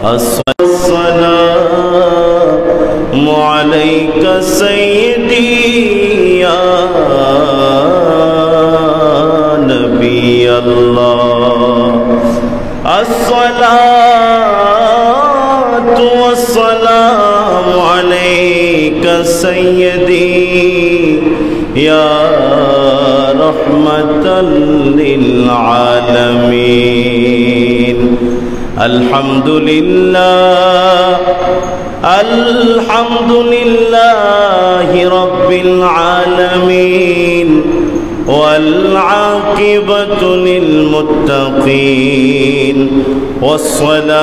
अस्सलामु अलैका सय्यदी या नबी अल्लाह। अस्सलातु वस्सलामु अलैका सय्यदी या रहमतल लिल आलमीन। अल्हम्दुलिल्लाहि रब्बिल आलमीन वल आक़िबतु लिल मुत्तक़ीन वस्सलातु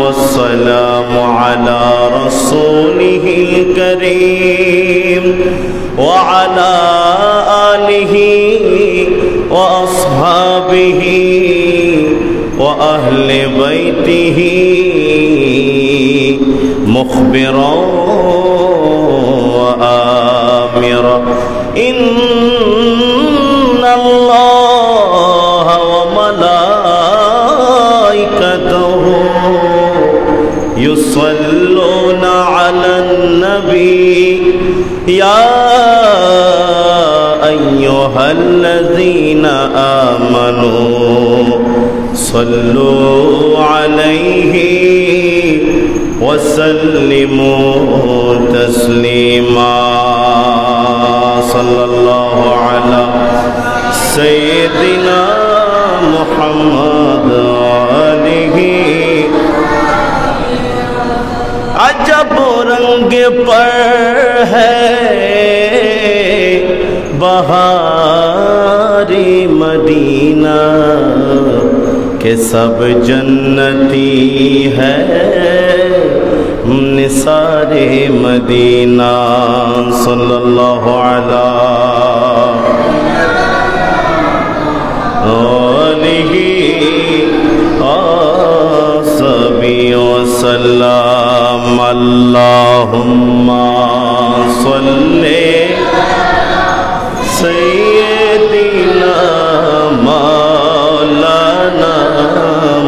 वस्सलामु अला रसूलिहिल करीम व अला आलिहि व अस्हाबिहि व अहले बैतिहि मुख़बिरन व आमिरा। इन्नल्लाह व मलाइकतहु युसल्लूना अलन नबी या अय्युहल्लज़ीना आमनू सल्लू अलैहि वसल्लिमू तस्लीमा। सल्लल्लाहु अला सय्यदिना मुहम्मद आलिहि। अजब रंग पर है बहारी मदीना के सब जन्नती है निसारे मदीना। सल्लल्लाहु अला आलिहि असहबी वसल्लम। अल्लाहुम्मा सल्ली सय्यदिना मौलाना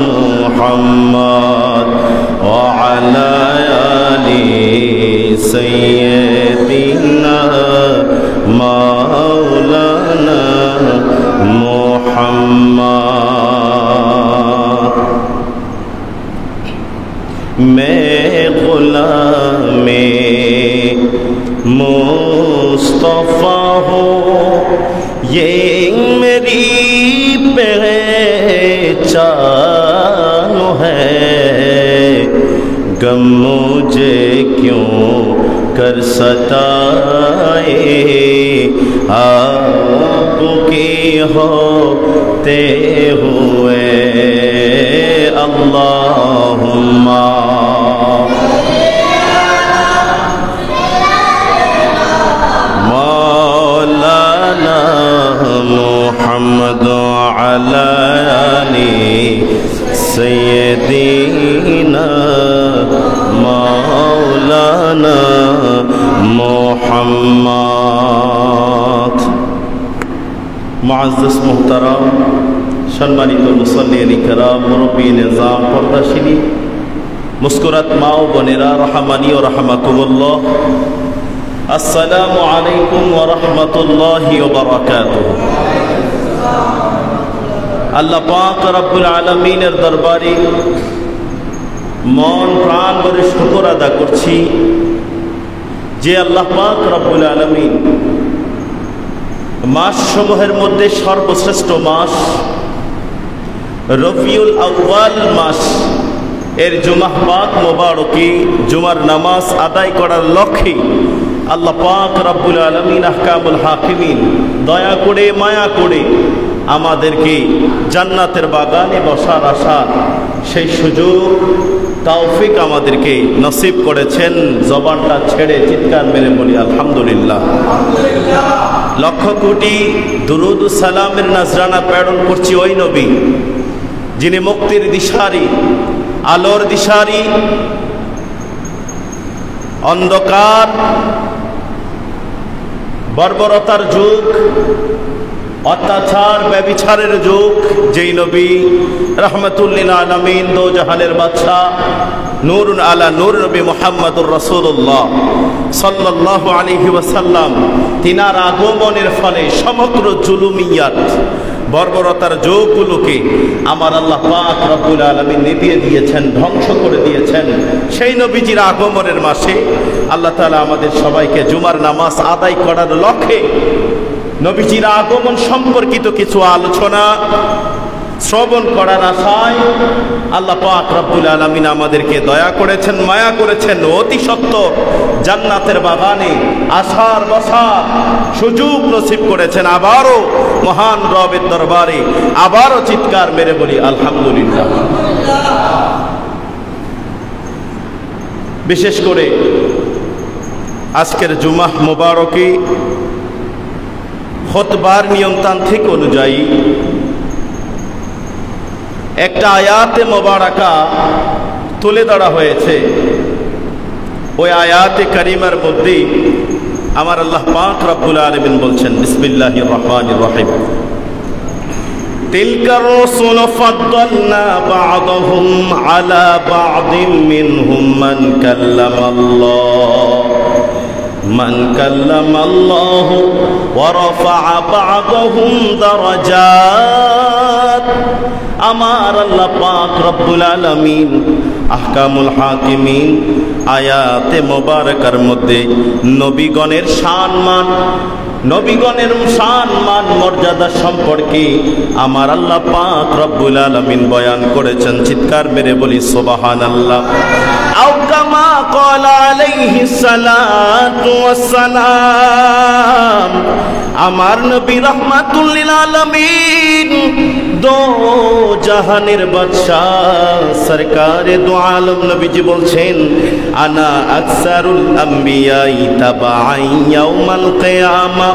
मुहम्मद व अला आलि सय्यदिना मौलाना मुहम्मद। मैं गुलामे मुस्तफ़ा हूँ ये मेरी पहचान है। गम मुझे क्यों कर सताए आपके होते हुए। अल्लाहुम्मा मौलाना मुहम्मद अला आलि सय्यदीना मौलाना मुहम्मद। मुअज़्ज़ज़ मुहतरम सम्मानित मुसल्लिन किराम मुरब्बी निज़ाम पर्दाशिनी मुस्कुरात माँ ও বোনেরা রহমানি ও রহমাকুমুল্লাহ। अस्सलामु अलैकुम व रहमतुल्लाहि व बाराकातुहू। আল্লাহ পাক রব্বুল আলামিনের দরবারে মন প্রাণ ভরে শুকর আদা করছি যে আল্লাহ পাক রব্বুল আলামিন মাস সমূহের মধ্যে সর্বশ্রেষ্ঠ মাস রবিউল আউয়াল মাস এর জুমা পাক মোবারকে জুমার নামাজ আদায় করার লক্ষ্যে আল্লাহ পাক রব্বুল আলামিন আহকামুল হাকিমিন দয়া করে মায়া করে আমাদেরকে জান্নাতের বাগানে বসার আশা সেই সুযোগ তৌফিক আমাদেরকে নসিব করেছেন। জবানটা ছেড়ে চিৎকার মেরে বলি আলহামদুলিল্লাহ। লক্ষ কোটি দুরুদ ও সালামের নজরানা প্রেরণ করছি ওই নবী যিনি মুক্তির দিশারি আলোর দিশারি অন্ধকার বর্বরতার যুগ অত্যাচার ব্যভিচারের যুগ, যেই নবী রাহমাতুল লিল আলামিন দো জাহানের বাদশা নূরুন আলা নূর নবী মুহাম্মদুর রাসূলুল্লাহ সাল্লাল্লাহু আলাইহি ওয়াসাল্লাম, তিনার আগমনের ফলে সমগ্র জুলুমিয়াত বর্বরতার যুগগুলোকে আমার আল্লাহ পাক রব্বুল আলামিন নিভিয়ে দিয়েছেন, ধ্বংস করে দিয়েছেন। সেই নবীজির আগমনের মাসে আল্লাহ তাআলা আমাদের সবাইকে জুমার নামাজ আদায় করার লক্ষ্যে নবীজির আগমন সম্পর্কিত কিছু আলোচনা শ্রবণ করার আশায় আল্লাহ পাক রব্বুল আলামিন আমাদেরকে দয়া করেছেন, মায়া করেছেন, অতি সত্বর জান্নাতের বাগানে আসার বসার সুযোগ নসিব করেছেন। আবারও মহান রবের দরবারে আবারও চিৎকার মেরে বলি আলহামদুলিল্লাহ। বিশেষ করে আজকের জুমাহ মোবারকে খুতবার নিয়মতান্ত্রিক অনুযায়ী একটা আয়াতে মোবারকা তুলে ধরা হয়েছে। ওই আয়াতে কারিমার মধ্যে আমার আল্লাহ পাক রব্বুল আলামিন বলছেন, বিসমিল্লাহির রহমানির রহিম, তিলকা রাসূল ফাদ্দালনা বা'দাহুম আলা বা'দিন মিনহুম মান কাল্লামাল্লাহ ওয়া রাফা'a বা'দাহুম দারাজাত। আমার আল্লাহ পাক রব্বুল আলামিন আহকামুল হাকিমিন আয়াতে মোবারকার মধ্যে নবীগণের শান মান মর্যাদা সম্পর্কে আমার আল্লাহ পাক রব্বুল আলামিন বয়ান করেছেন। চিৎকার মেরে বলি সুবহানাল্লাহ। আও কামা ক্বালা আলাইহিস সালাতু ওয়াস সালাম, আমার নবী রাহমাতুল লিল আলামিন দো জাহানের বাদশাহ সরকারে দো আলম নবীজি বলছেন, আনা আকসারুল আম্বিয়াই তাবাআন ইয়াউমাল কিয়ামা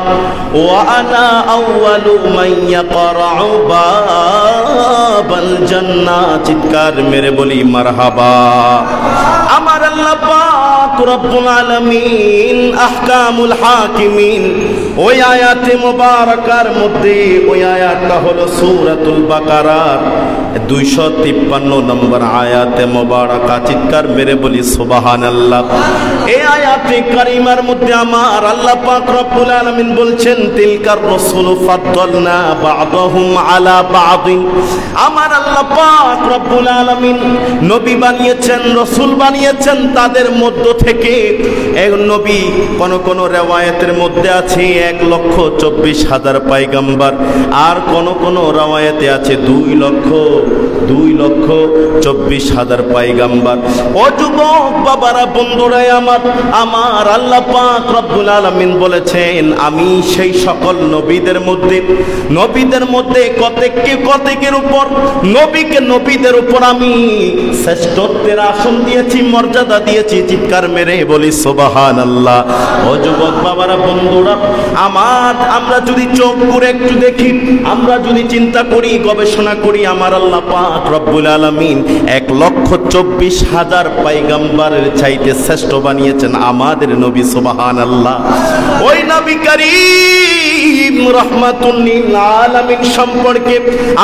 ওয়া আনা আউয়ালু মান ইয়াকরাউ বাবাল জান্নাহ। চিৎকার মেরে বলি মারহাবা। আমার আল্লাহ পাক রব্বুল আলামিন আহকামুল হাকিমিন ওই আয়াতে মুবারাকার মধ্যে, ওই আয়াতটা হলো সূরাতুল বাকারার 253 নম্বর আয়াতে মুবারাকা। চিৎকার মেরে বলি সুবহানাল্লাহ। এই আয়াতে কারিমার মধ্যে আমার আল্লাহ পাক রব্বুল আলামিন বলছেন, তিলকার রাসূল ফাদ্দালনা বা'দাহুম আলা বা'দিন। আমার আল্লাহ পাক রব্বুল আলামিন নবী বানিয়েছেন, রাসূল বানিয়েছেন, তাদের মধ্য থেকে এক নবী কোন কোন riwayতের মধ্যে আছে 1,24,000 পয়গম্বর, আর কোন কোন riwayতে আছে 2,24,000 পয়গম্বর। ও যুবক বাবারা, বন্ধুরা আমার আল্লাহ পাক রব্বুল আলামিন বলেছেন, আমি সেই সকল নবীদের মধ্যে কতেকের উপর নবীদের উপর আমি শ্রেষ্ঠত্বের আসন দিয়েছি, মর্যাদা দিয়েছি। চিৎকার মেরে বলি সুবহানাল্লাহ। ও যুবক বাবারা, বন্ধুরা আমরা যদি চোখ করে একটু দেখি, আমরা যদি চিন্তা করি, গবেষণা করি, আমার আল্লাহ পাক রব্বুল আলামিন 1,24,000 পয়গম্বরের চাইতে শ্রেষ্ঠ বানিয়েছেন আমাদের নবী। সুবহানাল্লাহ। ওই নবী করিম রাহমাতুল লিল আলামিন সম্পর্কে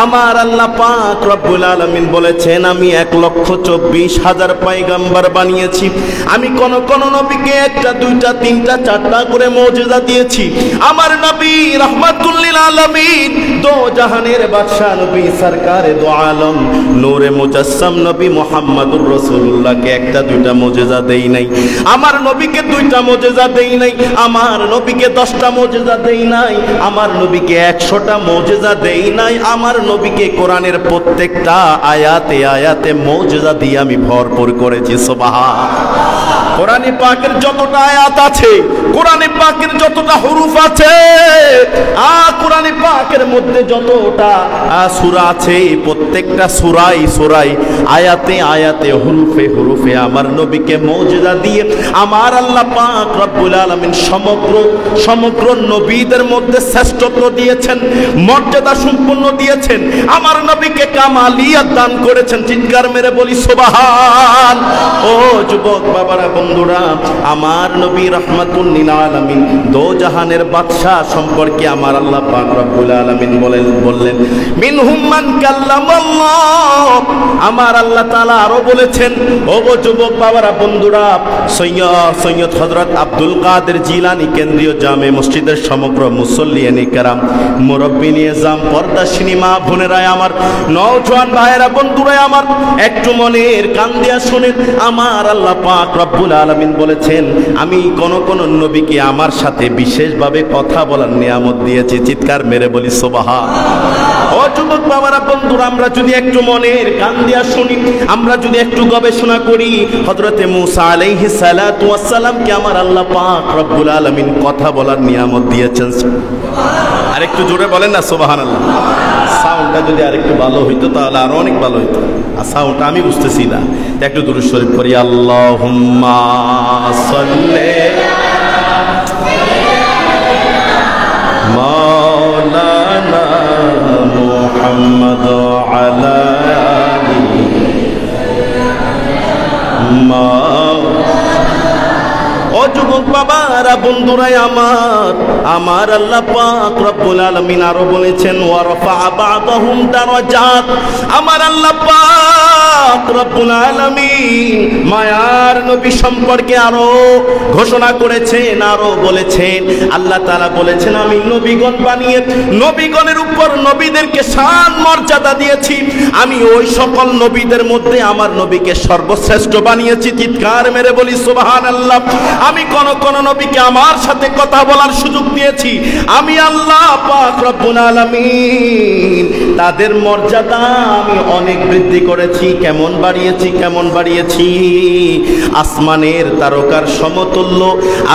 আমার আল্লাহ পাক রব্বুল আলামিন বলেছেন, আমি 1,24,000 পয়গম্বর বানিয়েছি। আমি কোন কোন নবীকে 1টা 2টা 3টা 4টা করে মুজিজা দিয়েছি। আমার নবী রাহমাতুল লিল আলামিন দো জাহানের বাদশা নবী সরকারে দো আলম নূরে মুজাসসাম নবী মুহাম্মদুর রাসূলুল্লাহকে 1টা 2টা মুজিজা দেই নাই। আমার নবীকে 2টা মুজিজা দেই নাই। আমার নবীকে 10টা মুজিজা দেই নাই। আমার নবীকে 100টা মুজিজা দেই নাই। আমার নবীকে কোরআনের প্রত্যেকটা আয়াতে মুজিজা দিয়ে আমি ভরপুর করেছি। সুবহানাল্লাহ। কোরআনে পাকের যতটা আয়াত আছে, কোরআনে পাকের যতটা হুরুফ আছে, কোরআনে পাকের মধ্যে যতটা সূরা আছে, প্রত্যেকটা সূরায় আয়াতে হুরুফে আমার নবীকে মুজিজা দিয়ে আমার আল্লাহ পাক রব্বুল আলামিন সমগ্র নবীদের মধ্যে শ্রেষ্ঠত্ব দিয়েছেন, মর্যাদা সম্পন্ন দিয়েছেন। আমার নবীকে কামালিয়াত দান করেছেন। চিৎকার মেরে বলি সুবহান। ও যুবক বাবারা, বন্ধুরা, আমার নবী রাহমাতুল লিল আলামিন দো জাহানের বাদশা সম্পর্কে আমার আল্লাহ পাক রব্বুল আলামিন বললেন মিনহুম মান কাল্লামাল্লাহ। আমার আল্লাহ তাআলা আরো বলেছেন, ওগো যুবক বাবারা, বন্ধুরা, সৈয়দ হযরত আব্দুল কাদের জিলানী কেন্দ্রীয় জামে মসজিদের সমগ্র মুসল্লিয়ানে কেরাম, মুরব্বী নিজাম, পর্দাশিনী মা বোনেরা আমার, নওজোয়ান ভাইয়েরা, বন্ধুরা আমার, একটু মনের কান দিয়া শুনেন। আমার আল্লাহ পাক রব্বুল আলামিন বলেছেন, আমি কোন কোন নবীকে আমার সাথে বিশেষভাবে কথা বলার নিয়ামত দিয়েছি। চিৎকার মেরে বলি সুবহানাল্লাহ। ও যুবক বাবারা, বন্ধুরা, আমরা যদি একটু মনের কান দিয়া শুনি, আমরা যদি একটু গবেষণা করি, হযরতে মূসা আলাইহিস সালাতু ওয়াস সালামকে আমার আল্লাহ পাক রব্বুল আলামিন কথা বলার নিয়ামত দিয়েছেন। আর একটু জোরে বলেন না সুবহানাল্লাহ। সাউন্ডটা যদি আরেকটু ভালো হইতো তাহলে আরো অনেক ভালো হইতো। আর সাউন্ডটা আমি বুঝতেছি না, একটু দুরূদ শরীফ পড়ি। আল্লাহুম্মা সাল্লি মাওলানা মুহাম্মদ আলা ও যুবক বাবারা, বন্ধুরাই আমার আল্লাহ পাক রব্বুল আলামিন আরো বলেছেন, ওয়া রাফা বা'দাহুম দারাজাত। আমার আল্লাহ পাক রব্বুল আলামিন মায়ার নবী সম্পর্কে আরো ঘোষণা করেছেন, আরো বলেছেন। আল্লাহ তাআলা বলেছেন, আমি নবীগণ বানিয়ে নবীগণের উপর নবীদেরকে শান মর্যাদা দিয়েছি। আমি ওই সকল নবীদের মধ্যে আমার নবীকে সর্বশ্রেষ্ঠ বানিয়েছি। চিৎকার মেরে বলি সুবহানাল্লাহ। আমি কোন কোন নবীকে আমার সাথে কথা বলার সুযোগ দিয়েছি। আমি আল্লাহ পাক রব্বুল আলামিন তাদের মর্যাদা আমি অনেক বৃদ্ধি করেছি। কেমন বাড়িয়েছি? আসমানের তারকার সমতুল্য।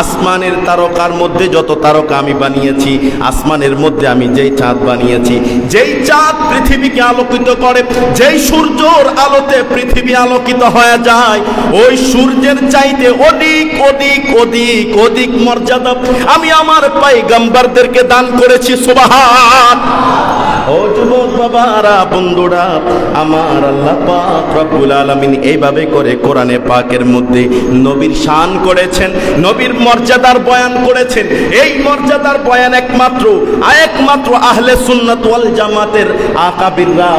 আসমানের তারকার মধ্যে যত তারকা আমি বানিয়েছি, আসমানের মধ্যে আমি যেই চাঁদ বানিয়েছি, যেই চাঁদ পৃথিবীকে আলোকিত করে, যেই সূর্যের আলোতে পৃথিবী আলোকিত হয়ে যায়, ওই সূর্যের চাইতে অধিক অধিক অধিক অধিক মর্যাদা আমি আমার পয়গম্বরদেরকে দান করেছি। সুবহানাল্লাহ। ও যুবক বাবারা, বন্ধুরা, আমার আল্লাহ পাক রব্বুল আলামিন এইভাবে করে কোরআনে পাকের মধ্যে নবীর শান করেছেন, নবীর মর্যাদার বয়ান করেছেন। এই মর্যাদার বয়ান একমাত্র আহলে সুন্নাত ওয়াল জামাতের আকাবিররা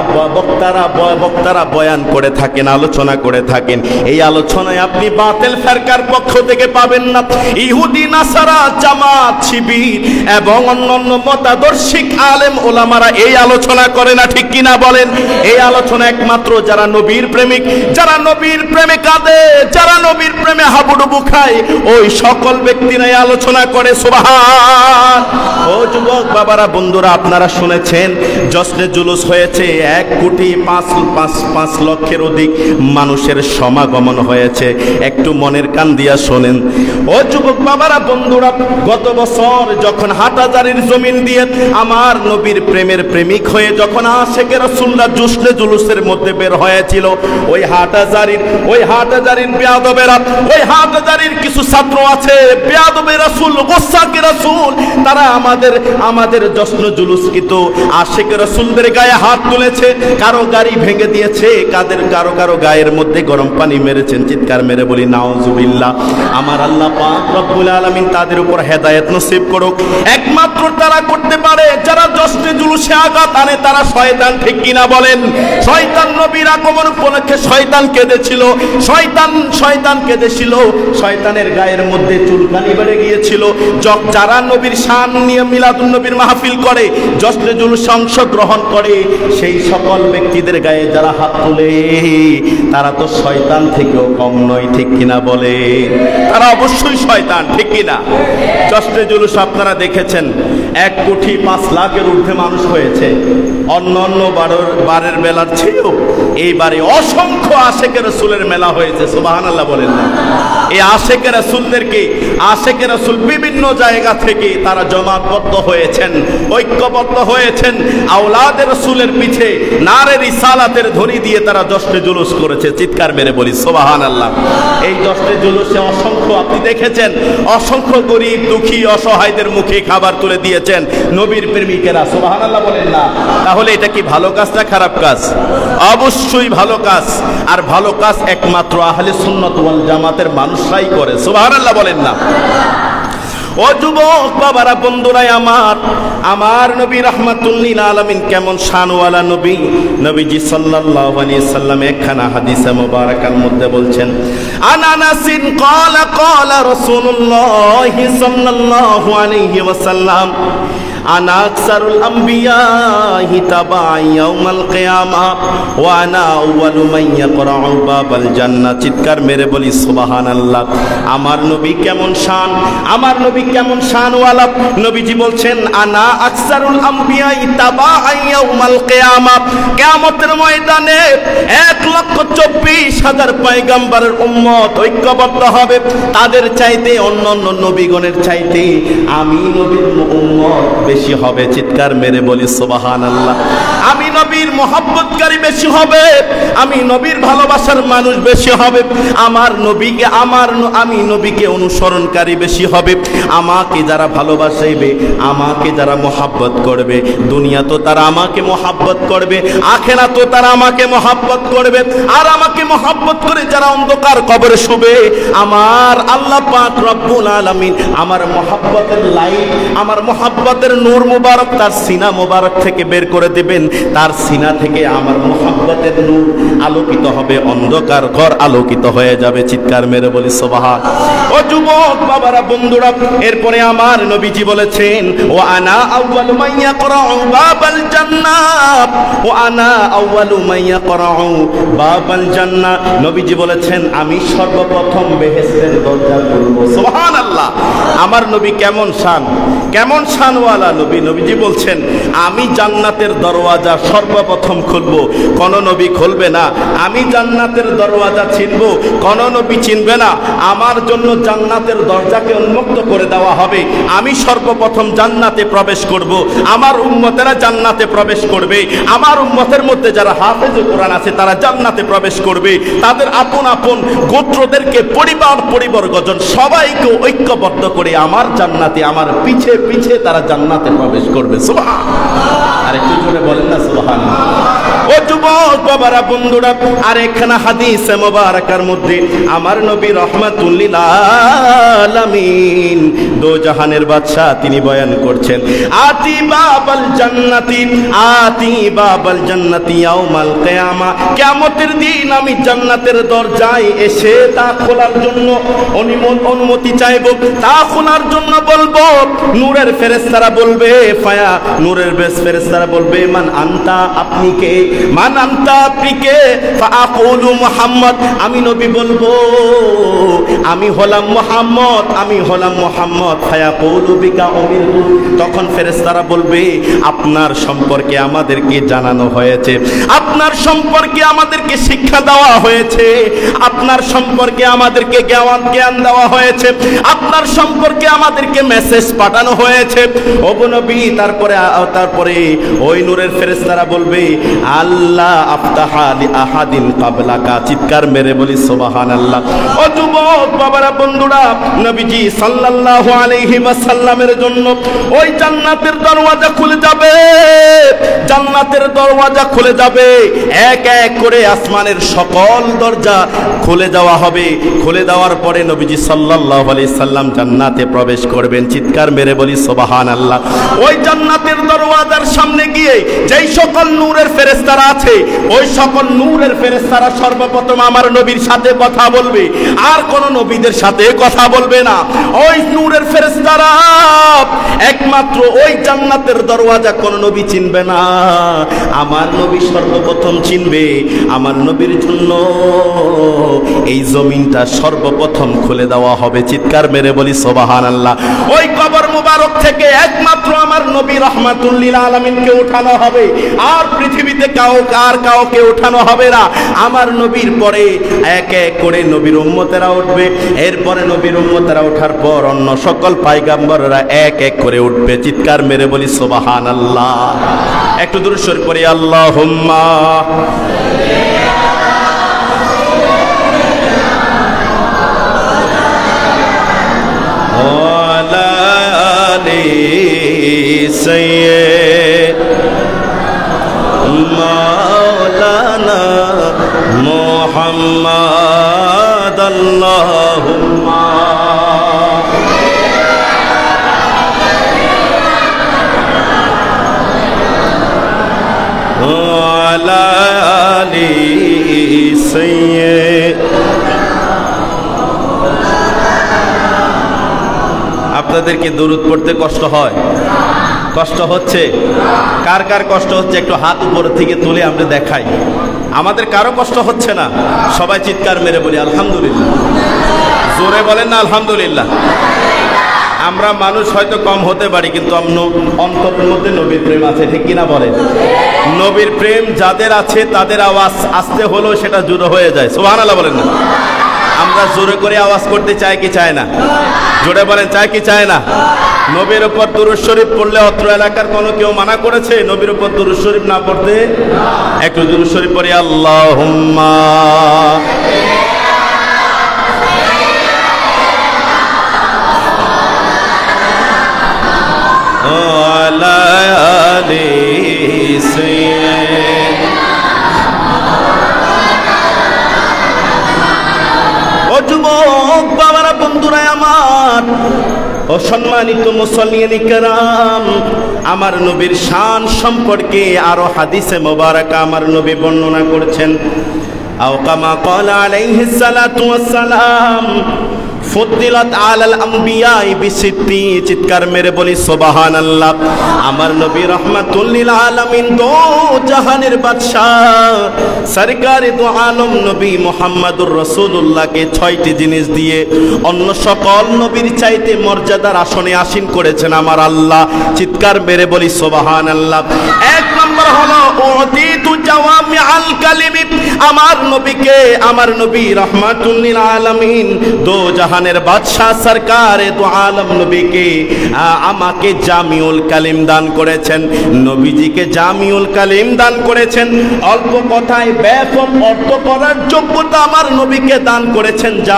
বক্তারা বয়ান করে থাকেন, আলোচনা করে থাকেন। এই আলোচনায় আপনি বাতিল ফেরকার পক্ষ থেকে পাবেন না। ইহুদি, নাসারা, জামাত, শিবির এবং অন্যান্য মতাদর্শিক আলেম ওলামারা এই আলোচনা করে না, ঠিক কিনা বলেন? এই আলোচনা একমাত্র যারা নবীর প্রেমিক, যারা নবীর প্রেমে কাঁদে, যারা নবীর প্রেমে হাবুডুবু খায়, ওই সকল ব্যক্তিরা এই আলোচনা করে। সুবহানাল্লাহ। ও যুবক বাবারা, বন্ধুরা, আপনারা শুনেছেন জশ্নে জুলুস হয়েছে, 1,5,5,5,5,00,000 অধিক মানুষের সমাগমন হয়েছে। একটু মনের কান দিয়া শোনেন। ও যুবক বাবারা, বন্ধুরা, গত বছর যখন হাটহাজারীর জমিন দিয়ে আমার নবীর প্রেমের প্রেমিক হয়ে যখন আশিকে রাসূলুল্লাহ জশ্নে জুলুসের মধ্যে বের হয়েছিল, ওই হাটহাজারীর বেয়াদবেরা, ওই হাটহাজারীর কিছু ছাত্র আছে, বেয়াদবে রাসূল, গোস্তাকে রাসূল, তারা আমাদের জশ্ন জুলুস কিন্তু আশিকে রাসূলদের গায়ে হাত তুলেছে, কারো গাড়ি ভেঙে দিয়েছে, কারো গায়ের মধ্যে গরম পানি মেরেছেন। চিৎকার মেরে বলি নাউজুবিল্লাহ। আমার আল্লাহ পাক রব্বুল আলামিন তাদের উপর হেদায়েত নসিব করুক। একমাত্র তারা করতে পারে যারা জশ্নে জুলুসে আঘাত আনে, তারা শয়তান, ঠিক কিনা বলেন? শয়তান নবীর আগমন উপলক্ষে শয়তান কেঁদেছিল, শয়তানের গায়ের মধ্যে চুলকানি বেড়ে গিয়েছিল। যারা নবীর শান নিয়ে মিলাদুন নবীর মাহফিল করে, জশ্নে জুলুসে অংশগ্রহণ করে, সেই সকল ব্যক্তিদের গায়ে যারা হাত তোলে, তারা তো শয়তান থেকেও কম নয়, ঠিক কিনা বলে? তারা অবশ্যই শয়তান, ঠিক কিনা? জশ্নে জুলুস আপনারা দেখেছেন 1,05,00,000 ঊর্ধ্বে মানুষ হয়েছে। অন্য বারের মেলার চেয়েও এইবারে অসংখ্য আশিকে রাসূলের মেলা হয়েছে। সুবহানাল্লাহ বলেন না? এই আশিকে রাসূল বিভিন্ন জায়গা থেকে তারা জমাতবদ্ধ হয়েছেন, ঐক্যবদ্ধ হয়েছেন। আওলাদে রাসূলের পিছে নারে রিসালাতের ধ্বনি দিয়ে তারা জশ্নে জুলুস করেছে। চিৎকার মেরে বলি সুবহানাল্লাহ। এই জশ্নে জুলুসে আপনি দেখেছেন অসংখ্য গরিব, দুঃখী, অসহায়দের মুখে খাবার তুলে দিয়েছেন নবীর প্রেমিকেরা। সুবহানাল্লাহ বলেন। না, তাহলে এটা কি ভালো কাজ না খারাপ কাজ? অবশ্যই ভালো কাজ। আর ভালো কাজ একমাত্র আহলে সুন্নাত ওয়াল জামাতের মানুষরাই করে। সুবহানাল্লাহ বলেন না? ও যুবক বাবারা, বন্ধুরাই আমার নবী রাহমাতুল লিল আলামিন কেমন শানওয়ালা নবী। নবীজি সাল্লাল্লাহু আলাইহি সাল্লাম একখানা হাদিসে মুবারাকার মধ্যে বলছেন, আনানাসিন ক্বালা ক্বালা রাসূলুল্লাহ সাল্লাল্লাহু আলাইহি ওয়াসাল্লাম আনা আকসারুল আমবিয়াহি তাবাআ ইয়াউমাল কিয়ামা ওয়া আনা আউয়ালু মান ইয়াকরাউ বাবাল জান্নাহ। চিৎকার মেরে বলি সুবহানাল্লাহ। আমার নবী কেমন শান, আমার নবী কেমন শানওয়ালা। নবীজি বলছেন, আনা আকসারুল আমবিয়াহি তাবাআ ইয়াউমাল কিয়ামা, কিয়ামতের ময়দানে 1,24,000 পয়গম্বরের উম্মত ঐক্যবদ্ধ হবে। তাদের চাইতে অন্যান্য নবীগণের চাইতে আমি নবীর উম্মত বেশি হবে। চিৎকার মেরে বলি সুবহানাল্লাহ। আমি নবীর মহব্বতকারী বেশি হবে, আমি নবীর ভালোবাসার মানুষ বেশি হবে, আমার নবীকে আমি নবীকে অনুসরণকারী বেশি হবে। আমাকে যারা ভালোবাসবে, আমাকে যারা মহব্বত করবে, দুনিয়া তো তারা আমাকে মহব্বত করবে, আখিরাত তো তারা আমাকে মহব্বত করবে। আর আমাকে মহব্বত করে যারা অন্ধকার কবরে শুবে, আমার আল্লাহ পাক রব্বুল আলামিন আমার মহব্বতের লাইট, আমার মহব্বতের নূর মুবারক তার সিনা মুবারক থেকে বের করে দিবেন। তার সিনা থেকে আমার মহব্বতের নূর আলোকিত হবে, অন্ধকার ঘর আলোকিত হয়ে যাবে। চিৎকার মেরে বলি সুবহান। ও যুবক বাবারা, বন্ধুরা, এরপরে আমার নবীজি বলেছেন, ও আনা আউয়ালু মান ইয়াকরাউ বাবাল জান্নাহ, ও আনা আউয়ালু মান ইয়াকরাউ বাবাল জান্নাহ। নবীজি বলেছেন, আমি সর্বপ্রথম বেহেশতের দরজা খুলব। সুবহানাল্লাহ। আমার নবী কেমন শান, কেমন শানওয়ালা নবী। নবীজি বলছেন, আমি জান্নাতের দরওয়াজা সর্বপ্রথম খুলব, কোন নবী খুলবে না। আমি জান্নাতের দরওয়াজা চিনব, কোন নবী চিনবে না। আমার জন্য জান্নাতের দরজাকে উন্মুক্ত করে দেওয়া হবে। আমি সর্বপ্রথম জান্নাতে প্রবেশ করব, আমার উম্মতেরা জান্নাতে প্রবেশ করবে। আমার উম্মতের মধ্যে যারা হাফেজ কোরআন আছে তারা জান্নাতে প্রবেশ করবে। তাদের আপন আপন গোত্রদেরকে পরিবর্গজন সবাইকে ঐক্যবদ্ধ করে আমার জান্নাতে, আমার পিছে পিছে তারা জান্নাতে প্রবেশ করবে। সুবহানাল্লাহ। আর একটু জোরে বলেন না সুবহানাল্লাহ। ও যুবক বাবারা, বন্ধুরা, আর একখানা হাদিসে মুবারাকার মধ্যে আমার নবী রাহমাতুল লিল আলামিন দো জাহানের বাদশা তিনি বয়ান করছেন, আতি বাবাল জান্নাতি, আতি বাবাল জান্নাতি ইয়াউমাল কিয়ামা। কিয়ামতের দিন আমি জান্নাতের দরজায় এসে তা খোলার জন্য অনুমতি চাইব, তা খোলার জন্য বলবো। নূরের ফেরেশতারা বলবে, ফায়া নূরের ফেরেশতারা বলবে, মান আনতা, আপনি কে? মান আনতা, আপনি কে? ফাআকুলু মুহাম্মদ, আমি নবী বলবো, আমি হলাম মুহাম্মদ, আমি হলাম মুহাম্মদ। ফায়াকুলু বিকা উমিরতু, তখন ফেরেশতারা বলবে, আপনার সম্পর্কে আমাদেরকে জানানো হয়েছে, আপনার সম্পর্কে আমাদেরকে শিক্ষা দেওয়া হয়েছে, আপনার সম্পর্কে আমাদেরকে জ্ঞান দেওয়া হয়েছে, আপনার সম্পর্কে আমাদেরকে মেসেজ পাঠানো হয়েছে। ও নবী, তারপরে ওই নূরের ফেরেশতারা বলবে, আল্লাহ আফতাহা লি আহাদিন ক্বাবলাকা। চিৎকার মেরে বলি সুবহানাল্লাহ। ও যুবক বাবারা, বন্ধুরা, নবীজি সাল্লাল্লাহু আলাইহি ওয়াসাল্লামের জন্য ওই জান্নাতের দরওয়াজা খুলে যাবে, জান্নাতের দরওয়াজা খুলে যাবে। এক এক করে আসমানের সকল দরজা খুলে দেওয়া হবে। খুলে দেওয়ার পরে নবীজি সাল্লাল্লাহু আলাইহি সাল্লাম জান্নাতে প্রবেশ করবেন। চিৎকার মেরে বলি সুবহানাল্লাহ। ওই জান্নাতের দরওয়াজার সামনে গিয়ে যেই সকল নূরের ফেরেশতারা আছে, ওই সকল নূরের ফেরেশতারা সর্বপ্রথম আমার নবীর সাথে কথা বলবে, আর কোন নবীদের সাথে কথা বলবে না। ওই নূরের ফেরেশতারা একমাত্র ওই জান্নাতের দরওয়াজা কোন নবী চিনবে না, আমার নবী সর্বপ্রথম চিনবে। আমার নবীর জন্য এই জমিনটা সর্বপ্রথম খুলে দেওয়া হবে। চিৎকার মেরে বলি সুবহানাল্লাহ। ওই কবর মুবারক থেকে একমাত্র আমার নবী রাহমাতুল লিল আলামিনকে উঠানো হবে, আর পৃথিবীতে কাউকে উঠানো হবে না। আমার নবীর পরে এক এক করে নবীর উম্মতেরা উঠবে। এরপরে নবীর উম্মতেরা ওঠার পর অন্য সকল পয়গম্বররা এক এক করে উঠবে। চিৎকার মেরে বলি সুবহানাল্লাহ। একটু দুরূদ শরীফ পড়ি, আল্লাহুম্মা ওয়ালা আলি সাইয়্যিদ মুহাম্মাদ আল্লাহুম্মা আলা আলি সাইয়্যিদ। আপনাদের কি দরুদ পড়তে কষ্ট হয়? কষ্ট হচ্ছে? কার কার কষ্ট হচ্ছে একটু হাত উপর থেকে তুলে আমরা দেখাই। আমাদের কারো কষ্ট হচ্ছে না, সবাই চিৎকার মেরে বলি আলহামদুলিল্লাহ। জোরে বলেন না আলহামদুলিল্লাহ। আমরা মানুষ হয়তো কম হতে পারি, কিন্তু অন্তরের মধ্যে নবীর প্রেম আছে, ঠিক কিনা বলেন? নবীর প্রেম যাদের আছে তাদের আওয়াজ আস্তে হলেও সেটা জোরে হয়ে যায়। সুবহানাল্লাহ বলেন না? আমরা জোরে করে আওয়াজ করতে চাই কি চায় না? জোরে বলেন, চাই কি চায় না? নবীর উপর দুরূদ শরীফ পড়লে অত্র এলাকার কোনো কেউ মানা করেছে নবীর উপর দুরূদ শরীফ না পড়তে? একটু দুরূদ শরীফ পড়ি, আল্লাহুম্মা আলা আলি সাইয়্যিদ। ও যুবক বাবারা, বন্ধুরা আমার, ও সম্মানিত মুসল্লিয়ানে কেরাম, আমার নবীর শান সম্পর্কে আরো হাদিসে মোবারকা আমার নবী বর্ণনা করেছেন। আও কামা ক্বালা আলাইহিস সালাতু ওয়াস সালাম, ফুদ্দিলাত আলাল আম্বিয়া বিসিত্তি। চিৎকার মেরে বলি সুবহানাল্লাহ। আমার নবী রাহমাতুল লিল আলামিন, দো জাহানের বাদশাহ সরকারে দো আলম নবী মুহাম্মদুর রাসূলুল্লাহকে 6টি জিনিস দিয়ে অন্য সকল নবীর চাইতে মর্যাদার আসনে আসীন করেছেন আমার আল্লাহ। চিৎকার মেরে বলি সুবহানাল্লাহ। এক নম্বর হলো উতিতু জাওয়ামিআল কালিম। আমার নবীকে, আমার নবী রাহমাতুল লিল আলামিন, দো জাহানের বাদশাহ সরকারে দো আলম নবীকে আমাকে জামিউল কালিম দান করেছেন। নবীজিকে জামিউল কালিম দান করেছেন। অল্প কথায় ব্যাপক অর্থ করার যোগ্যতা আমার নবীকে দান করেছেন, যা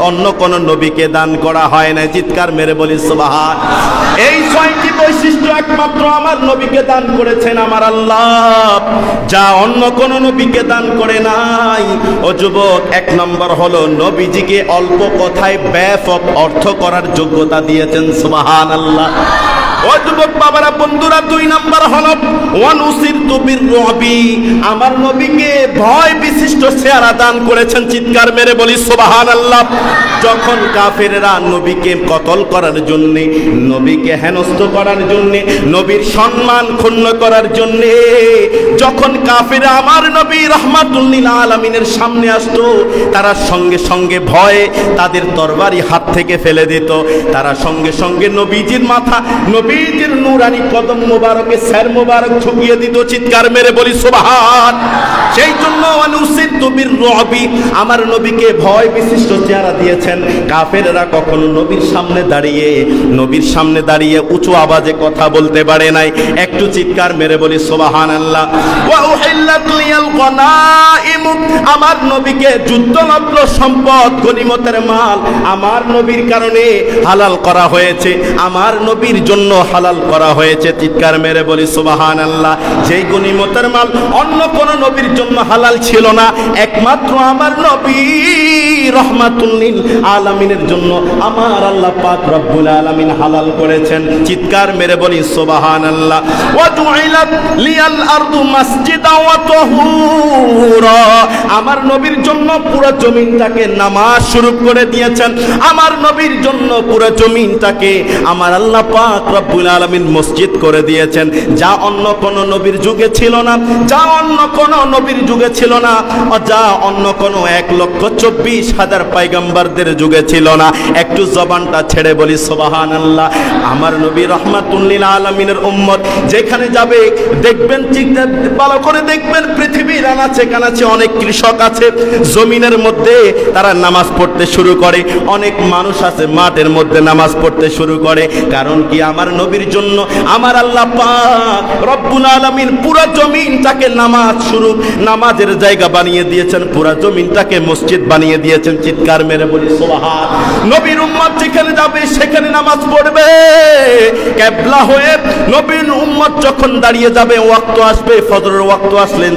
অন্য কোন নবীকে দান করা হয় না। চিৎকার মেরে বলি সুবহান। এই 6টি বৈশিষ্ট্য একমাত্র আমার নবীকে দান করেছেন আমার আল্লাহ, যা অন্য কোন নবীকে দান করে নাই। ও যুবক, এক নম্বর হলো নবীজিকে অল্প কথায় ব্যাপক অর্থ করার যোগ্যতা দিয়েছেন। সুবহানাল্লাহ। ও যুবক বাবারা, বন্ধুরা, 2 নম্বর হলো ওয়ানুসিরতু বিররুবি। আমার নবীকে ভয় বিশিষ্ট চেহারা দান করেছেন। চিৎকার মেরে বলি সুবহানাল্লাহ। যখন কাফেররা নবীকে কতল করার জন্য, নবীকে হেনস্থ করার জন্য, নবীর সম্মান ক্ষুণ্ণ করার জন্য, যখন কাফেররা আমার নবী রাহমাতুল লিল আলামিনের সামনে আসতো, তারা সঙ্গে সঙ্গে ভয়ে তাদের তরবারি হাত থেকে ফেলে দিত। তারা সঙ্গে সঙ্গে নবীজির মাথা, নবীজির নূরানি কদম মোবারকে স্যার মোবারক ঝুঁকিয়ে দিত। চিৎকার মেরে বলি সুবহান। সেই জন্য অনুসিরতু বিররুবি, আমার নবীকে ভয় বিশিষ্ট চেহারা দিয়েছেন। কাফেররা কখনো নবীর সামনে দাঁড়িয়ে উঁচু আওয়াজে কথা বলতে পারে নাই। একটু চিৎকার মেরে বলি সুবহানাল্লাহ। ওয়া উহিল্লাত লিয়াল গনাইম, আমার নবীকে যুদ্ধলব্ধ সম্পদ, গনিমতের মাল আমার নবীর কারণে হালাল করা হয়েছে, আমার নবীর জন্য হালাল করা হয়েছে। চিৎকার মেরে বলি সুবহানাল্লাহ। যেই গনিমতের মাল অন্য কোন নবীর জন্য হালাল ছিল না, একমাত্র আমার নবী রাহমাতুল লিল আলামিনের জন্য আমার আল্লাহ পাক রব্বুল আলামিন হালাল করেছেন। চিৎকার মেরে বলি সুবহানাল্লাহ। ওয়া জুইলাত লিয়াল আরদু মাসজিদা ওয়া তাহুরা, আমার নবীর জন্য পুরো জমিনটাকে নামাজ শুরু করে দিয়েছেন। আমার নবীর জন্য পুরো জমিনটাকে আমার আল্লাহ পাক রব্বুল আলামিন মসজিদ করে দিয়েছেন, যা অন্য কোন নবীর যুগে ছিল না, যা অন্য কোন নবীর যুগে ছিল না, যা অন্য কোন 1,24,000 পয়গম্বরদের যুগে ছিল না। একটু জবানটা ছেড়ে বলি সুবহানাল্লাহ। আমার নবী রাহমাতুল লিল আলামিনের উম্মত যেখানে যাবে দেখবেন, ভালো করে দেখবেন, পৃথিবীর আনাচে কানাচে অনেক কৃষক আছে, জমিনের মধ্যে তারা নামাজ পড়তে শুরু করে। অনেক মানুষ আছে মাঠের মধ্যে নামাজ পড়তে শুরু করে। কারণ কি? আমার নবীর জন্য আমার আল্লাহ পাক রব্বুল আলামিন পুরো জমিনটাকে নামাজ স্বরূপ নামাজের জায়গা বানিয়ে দিয়েছেন, পুরো জমিনটাকে মসজিদ বানিয়ে দিয়েছেন। চিৎকার মেরে বলি সুবহান। নবীর উম্মত যেখানে যাবে সেখানে নামাজ পড়বে কিবলা হয়ে। নবীর উম্মত যখন দাঁড়িয়ে যাবে, ওয়াক্ত আসবে, ফজরের ওয়াক্ত আসলে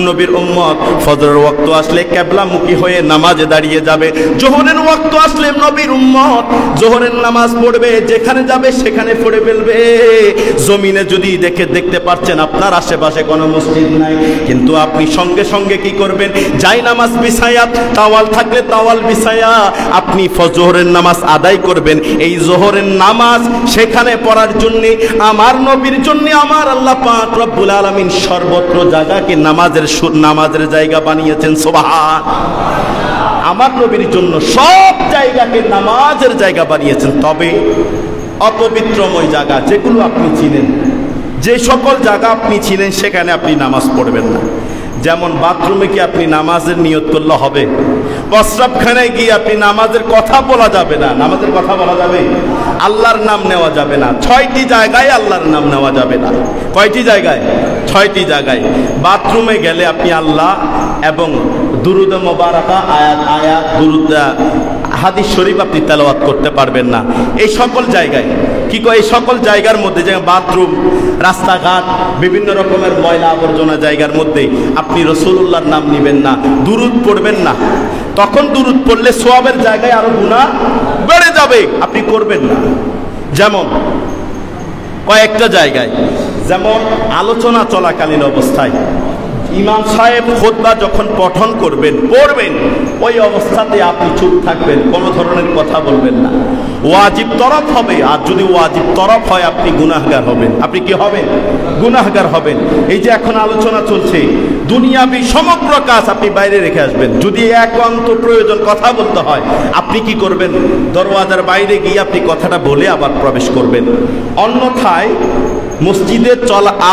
নবীর উম্মত ফজরের ওয়াক্ত আসলে কিবলামুখী হয়ে নামাজে দাঁড়িয়ে যাবে। যোহরের ওয়াক্ত আসলে নবীর উম্মত যোহরের নামাজ পড়বে, যেখানে যাবে সেখানে পড়ে ফেলবে। জমিনে যদি দেখতে পাচ্ছেন আপনার আশেপাশে কোনো মসজিদ নাই, কিন্তু আপনি সঙ্গে সঙ্গে কি করবেন? যাই নামাজ বিছায়া, তাওয়াল থাকলে তাওয়াল বিছায়া আপনি ফজরের নামাজ আদায় করবেন। এই যোহরের নামাজ সেখানে পড়ার জন্য আমার নবীর জন্য আমার আল্লাহ পাক রব্বুল আলামিন সর্বত্র জায়গাকে নামাজের জায়গা বানিয়েছেন। সুবহান। আমার নবীর জন্য সব জায়গাকে নামাজের জায়গা বানিয়েছেন। তবে অপবিত্রময় জায়গা যেগুলো আপনি চিনেন, যে সকল জায়গা আপনি চিনেন সেখানে আপনি নামাজ পড়বেন না। যেমন বাথরুমে কি আপনি নামাজের নিয়ত করলে হবে? প্রস্রাবখানায় গিয়ে আপনি নামাজের কথা বলা যাবে না। নামাজের কথা বলা যাবে? আল্লাহর নাম নেওয়া যাবে না। 6টি জায়গায় আল্লাহর নাম নেওয়া যাবে না। কয়টি জায়গায়? 6টি জায়গায়। বাথরুমে গেলে আপনি আল্লাহ এবং দুরুদ মোবারকা, আয়াত দুরুদ হাদিস শরীফ আপনি তেলাওয়াত করতে পারবেন না। এই সকল জায়গায় কি কয়, এই সকল জায়গার মধ্যে যে বাথরুম, রাস্তাঘাট, বিভিন্ন রকমের ময়লা আবর্জনা জায়গার মধ্যে আপনি রাসূলুল্লাহর নাম নেবেন না, দুরুদ পড়বেন না। তখন দুরুদ পড়লে সওয়াবের জায়গায় আরো গুনাহ বেড়ে যাবে, আপনি করবেন না। যেমন কয়েকটা জায়গায়, যেমন আলোচনা চলাকালীন অবস্থায় ইমাম সাহেব খুতবা যখন পঠন করবেন, পড়বেন, ওই অবস্থাতে আপনি চুপ থাকবেন, কোনো ধরনের কথা বলবেন না। ওয়াজিব তরফ হবে, আর যদি ওয়াজিব তরফ হয় আপনি গুনাহগার হবেন। আপনি কি হবেন? গুনাহগার হবেন। এই যে এখন আলোচনা চলছে, দুনিয়াবি সমগ্র কাজ আপনি বাইরে রেখে আসবেন। যদি একান্ত প্রয়োজন কথা বলতে হয়, আপনি কি করবেন? দরওয়াজার বাইরে গিয়ে আপনি কথাটা বলে আবার প্রবেশ করবেন। অন্যথায় মসজিদে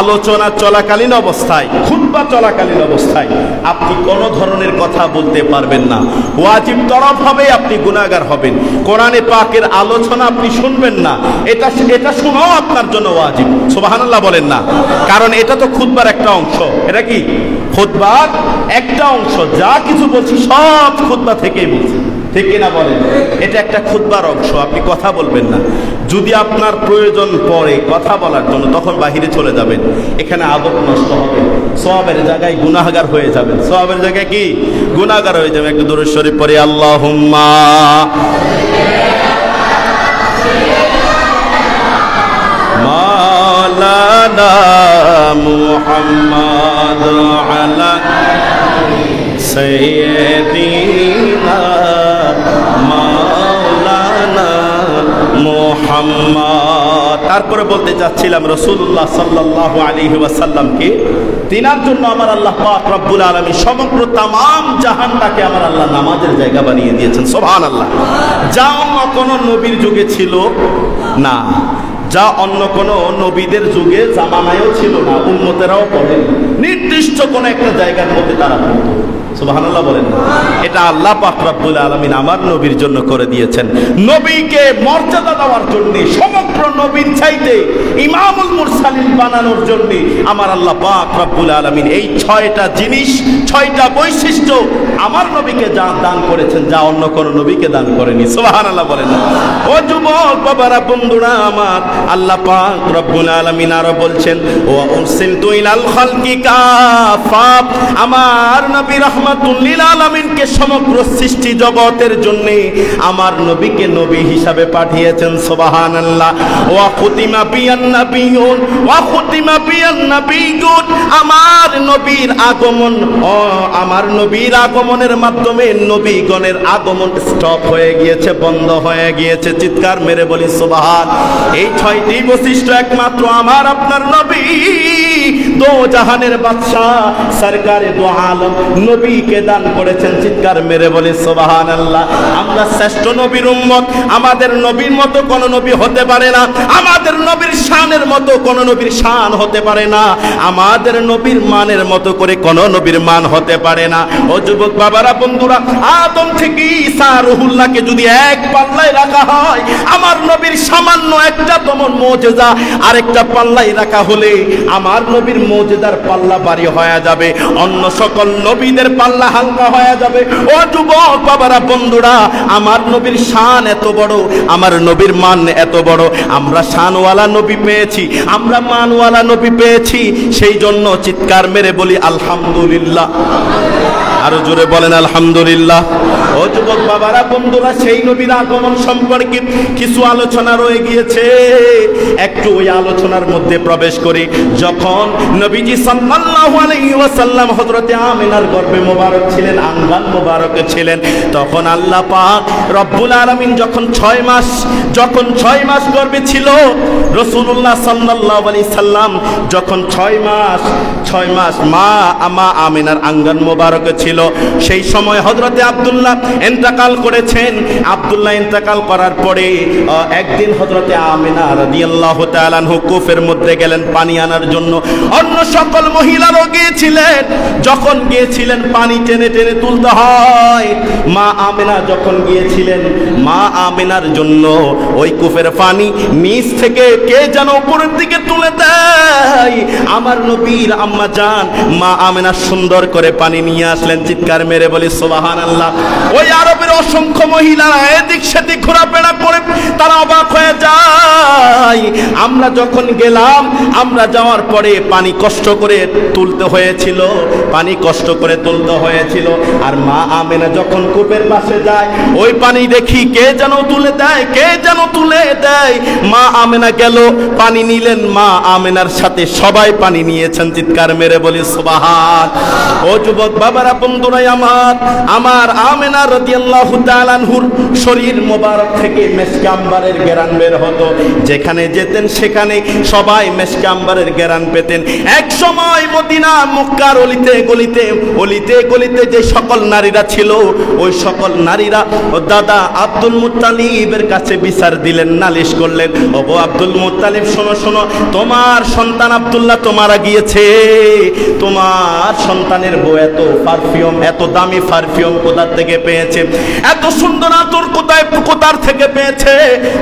আলোচনা চলাকালীন অবস্থায়, খুতবা চলাকালীন অবস্থায় আপনি কোনো ধরনের কথা বলতে পারবেন না। ওয়াজিব তরফ হবে, আপনি গুনাহগার হবেন। কোরআনে পাকের আলোচনা আপনি শুনবেন না, এটা শোনাও আপনার জন্য ওয়াজিব। সুবহানাল্লাহ বলেন না? কারণ এটা তো খুতবার একটা অংশ। এটা কি? খুতবার একটা অংশ। যা কিছু বলছি সব খুতবা থেকেই বলছি, ঠিক কিনা বলেন? এটা একটা খুতবার অংশ, আপনি কথা বলবেন না। যদি আপনার প্রয়োজন পড়ে কথা বলার জন্য, তখন বাহিরে চলে যাবেন। এখানে আদব নষ্ট হবে, সওয়াবের জায়গায় গুনাহগার হয়ে যাবেন। সওয়াবের জায়গায় কি? গুনাহগার হয়ে যাবে। একটু দুরূদ শরীফ পড়ি, আল্লাহুম্মা মাওলানা মুহাম্মদ আলা সাইয়্যিদিনা মাওলানা মুহাম্মদ। তারপরে বলতে চাচ্ছিলাম রাসূলুল্লাহ সাল্লাল্লাহু আলাইহি ওয়াসাল্লামকে, তিনার জন্য আমার আল্লাহ পাক রব্বুল আলামিন সমগ্র তামাম জাহানটাকে আমার আল্লাহ নামাজের জায়গা বানিয়ে দিয়েছেন। সুবহানাল্লাহ। যা অন্য কোন নবীর যুগে ছিল না, যা অন্য কোন নবীদের যুগে জামানায়ও ছিল না, উম্মতেরাও পড়েন। নির্দিষ্ট কোন একটা জায়গার মধ্যে তারা পড়তো। সুবহানাল্লাহ বলেন না? এটা আল্লাহ পাক রব্বুল আলামিন আমার নবীর জন্য করে দিয়েছেন। নবীকে মর্যাদা দেওয়ার জন্য, সমগ্র নবীর চাইতে ইমামুল মুরসালিন বানানোর জন্য আমার আল্লাহ পাক রব্বুল আলামিন এই 6টা জিনিস, 6টা বৈশিষ্ট্য আমার নবীকে যা দান করেছেন, যা অন্য কোন নবীকে দান করেনি। সুবহানাল্লাহ বলেন না? ও যুবক বাবারা, বন্ধুরা আমার, আল্লাহ পাক রব্বুল আলামিন আরো বলছেন, ওয়া উরসিলতু ইলাল খালকি কাফা, আমার নবী রাহমাতুল লিল আলামিনকে সমগ্র সৃষ্টি জগতের জন্য আমার নবীকে নবী হিসাবে পাঠিয়েছেন। সুবহানাল্লাহ। ওয়া খুতিমা বিয়ান নাবিয়ুন ওয়া খুতিমা বিয়ান নাবিয়ুন, আমার নবীর আগমন, আমার নবীর আগমনের মাধ্যমে নবীগণের আগমন স্টপ হয়ে গিয়েছে, বন্ধ হয়ে গিয়েছে। চিৎকার মেরে বলি সুবহান। এই 6টি বৈশিষ্ট্য একমাত্র আমার আপনার নবী দো জাহানের বাদশা সরকারে দো আলম নবীকে দান করেছেন। চিৎকার মেরে বলি সুবহানাল্লাহ। আমরা শ্রেষ্ঠ নবীর উম্মত। আমাদের নবীর মতো কোন নবী হতে পারে না, আমাদের নবীর শানের মতো কোন নবীর শান হতে পারে না, আমাদের নবীর মানের মতো করে কোন নবীর মান হতে পারে না। ও যুবক বাবারা, বন্ধুরা, আদম থেকে ঈসা রুহুল্লাহকে যদি এক পাল্লায় রাখা হয়, আমার নবীর সামান্য একটা দমন মুজিজা আরেকটা পাল্লায় রাখা হলে আমার নবীর মুজিজার পাল্লা ভারী হয়ে যাবে, অন্য সকল নবীদের পাল্লা হালকা হয়ে যাবে। ও যুবক বাবারা, বন্ধুরা, আমার নবীর শান এত বড়, আমার নবীর মান এত বড়। আমরা শানওয়ালা নবী পেয়েছি, আমরা মানওয়ালা নবী পেয়েছি, সেই জন্য চিৎকার মেরে বলি আলহামদুলিল্লাহ। আরো জোরে বলেন আলহামদুলিল্লাহ। ও যুবক বাবারা, বন্ধুরা, সেই নবীর আগমন সম্পর্কে কিছু আলোচনা রয়ে গিয়েছে, একটু ওই আলোচনার মধ্যে প্রবেশ করি। যখন নবীজি সাল্লাল্লাহু আলাইহি ওয়াসাল্লাম হযরতে আমিনার গর্ভে মোবারক ছিলেন, আঙ্গান মোবারক ছিলেন, তখন আল্লাহ পাক রব্বুল আলামিন যখন 6 মাস গর্ভে ছিল, রাসূলুল্লাহ সাল্লাল্লাহু আলাইহি সাল্লাম যখন 6 মাস মা আমিনার আঙ্গান মোবারক ছিল, সেই সময় হযরতে আব্দুল্লাহ ইন্তেকাল করেছেন। আব্দুল্লাহ ইন্তেকাল করার পরে একদিন হযরতে আমিনা রাদিয়াল্লাহু তাআলা আনহু কুফের মধ্যে গেলেন পানি আনার জন্য। অন্য সকল মহিলারও গিয়েছিলেন, যখন গিয়েছিলেন পানি টেনে টেনে তুলতে হয়। মা আমিনা যখন গিয়েছিলেন, মা আমিনার জন্য ওই কুফের পানি নিচ থেকে কে যেন উপরের দিকে তুলে দেয়। আমার নবীর আম্মা জান মা আমিনা সুন্দর করে পানি নিয়ে আসলেন। চিৎকার মেরে বলি সুবহানাল্লাহ। ওই আরবের অসংখ্য মহিলারা এদিক সেদিক ঘোরাফেরা করে তারা অবাক হয়ে যায়। আমরা যখন গেলাম, আমরা যাওয়ার পরে পানি কষ্ট করে তুলতে হয়েছিল, আর মা আমিনা যখন কূপের পাশে যায়, ওই পানি দেখি কে যেন তুলে দেয়। মা আমিনা গেল, পানি নিলেন, মা আমিনার সাথে সবাই পানি নিয়েছেন। চিৎকার মেরে বলি সুবহান। ও যুবক বাবারা, বন্ধুরাই আমার আমিনা রাদিয়াল্লাহু তাআলা আনহুর শরীর মোবারক থেকে মেশকে আম্বারের ঘ্রাণ বের হতো। যেখানে যেতেন সেখানে সবাই মেশকে আম্বারের ঘ্রাণ পেতেন। এক সময় মদিনা মক্কার অলিতে গলিতে যে সকল নারীরা ছিল, ওই সকল নারীরা দাদা আব্দুল মুত্তালিবের কাছে বিচার দিলেন, নালিশ করলেন। ওগো আব্দুল মুত্তালিব, শোনো, তোমার সন্তান আব্দুল্লাহ তো মারা গিয়েছে, তোমার সন্তানের বউ এত পারফিউম, এত দামি পারফিউম কোথার থেকে পেয়েছে, এত সুন্দর আতর কোথার থেকে পেয়েছে?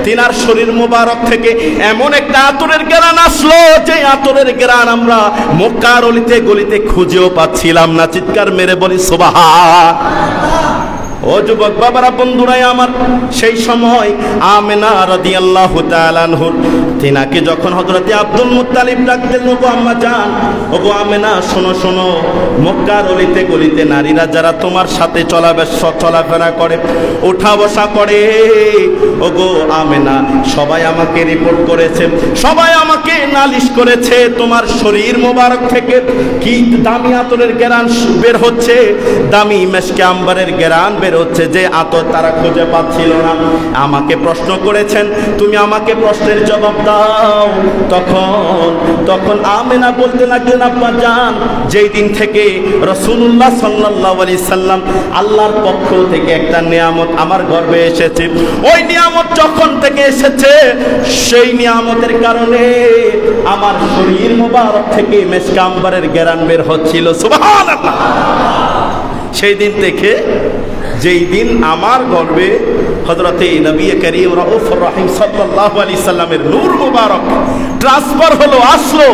তিনার শরীর মোবারক থেকে এমন একটা আতরের ঘ্রাণ আসলো, যে আতরের ঘ্রাণ আমরা মক্কার অলিতে গলিতে খুঁজেও পাচ্ছিলাম না। চিৎকার মেরে বলি সুবহান। ও যুবক বাবারা, বন্ধুরাই আমার, সেই সময় আমিনা রাদিয়াল্লাহু তাআলা আনহু তিনাকে যখন হযরতে আব্দুল মুত্তালিব ডাকতেন, ওগো আম্মা জান, ওগো আমিনা, শোনো, মক্কার অলিতে গলিতে নারীরা যারা তোমার সাথে চলাফেরা করে, ওঠা বসা করে, ওগো আমিনা, সবাই আমাকে রিপোর্ট করেছে, সবাই আমাকে নালিশ করেছে, তোমার শরীর মোবারক থেকে কি দামি আতরের ঘ্রাণ বের হচ্ছে, দামি মেশকে আম্বারের ঘ্রাণ বের হচ্ছে, যে আতর তারা খুঁজে পাচ্ছিল না। আমাকে প্রশ্ন করেছেন, তুমি আমাকে প্রশ্নের জবাব দাও। তখন আমিনা বলতে লাগলেন, আব্বা জান, যেই দিন থেকে রাসূলুল্লাহ সাল্লাল্লাহু আলাইহি সাল্লাম আল্লাহর পক্ষ থেকে একটা নিয়ামত আমার গর্ভে এসেছে, ওই নিয়ামত যখন থেকে এসেছে, সেই নিয়ামতের কারণে আমার শরীর মোবারক থেকে মেশকে আম্বারের ঘ্রাণ বের হচ্ছিল। সুবহানাল্লাহ। সেই দিন থেকে, যেই দিন আমার গর্ভে হযরতে নবী করিম রাউফুর রহিম সাল্লাল্লাহু আলাইহি সাল্লামের নূর মুবারক ট্রান্সফার আসলো,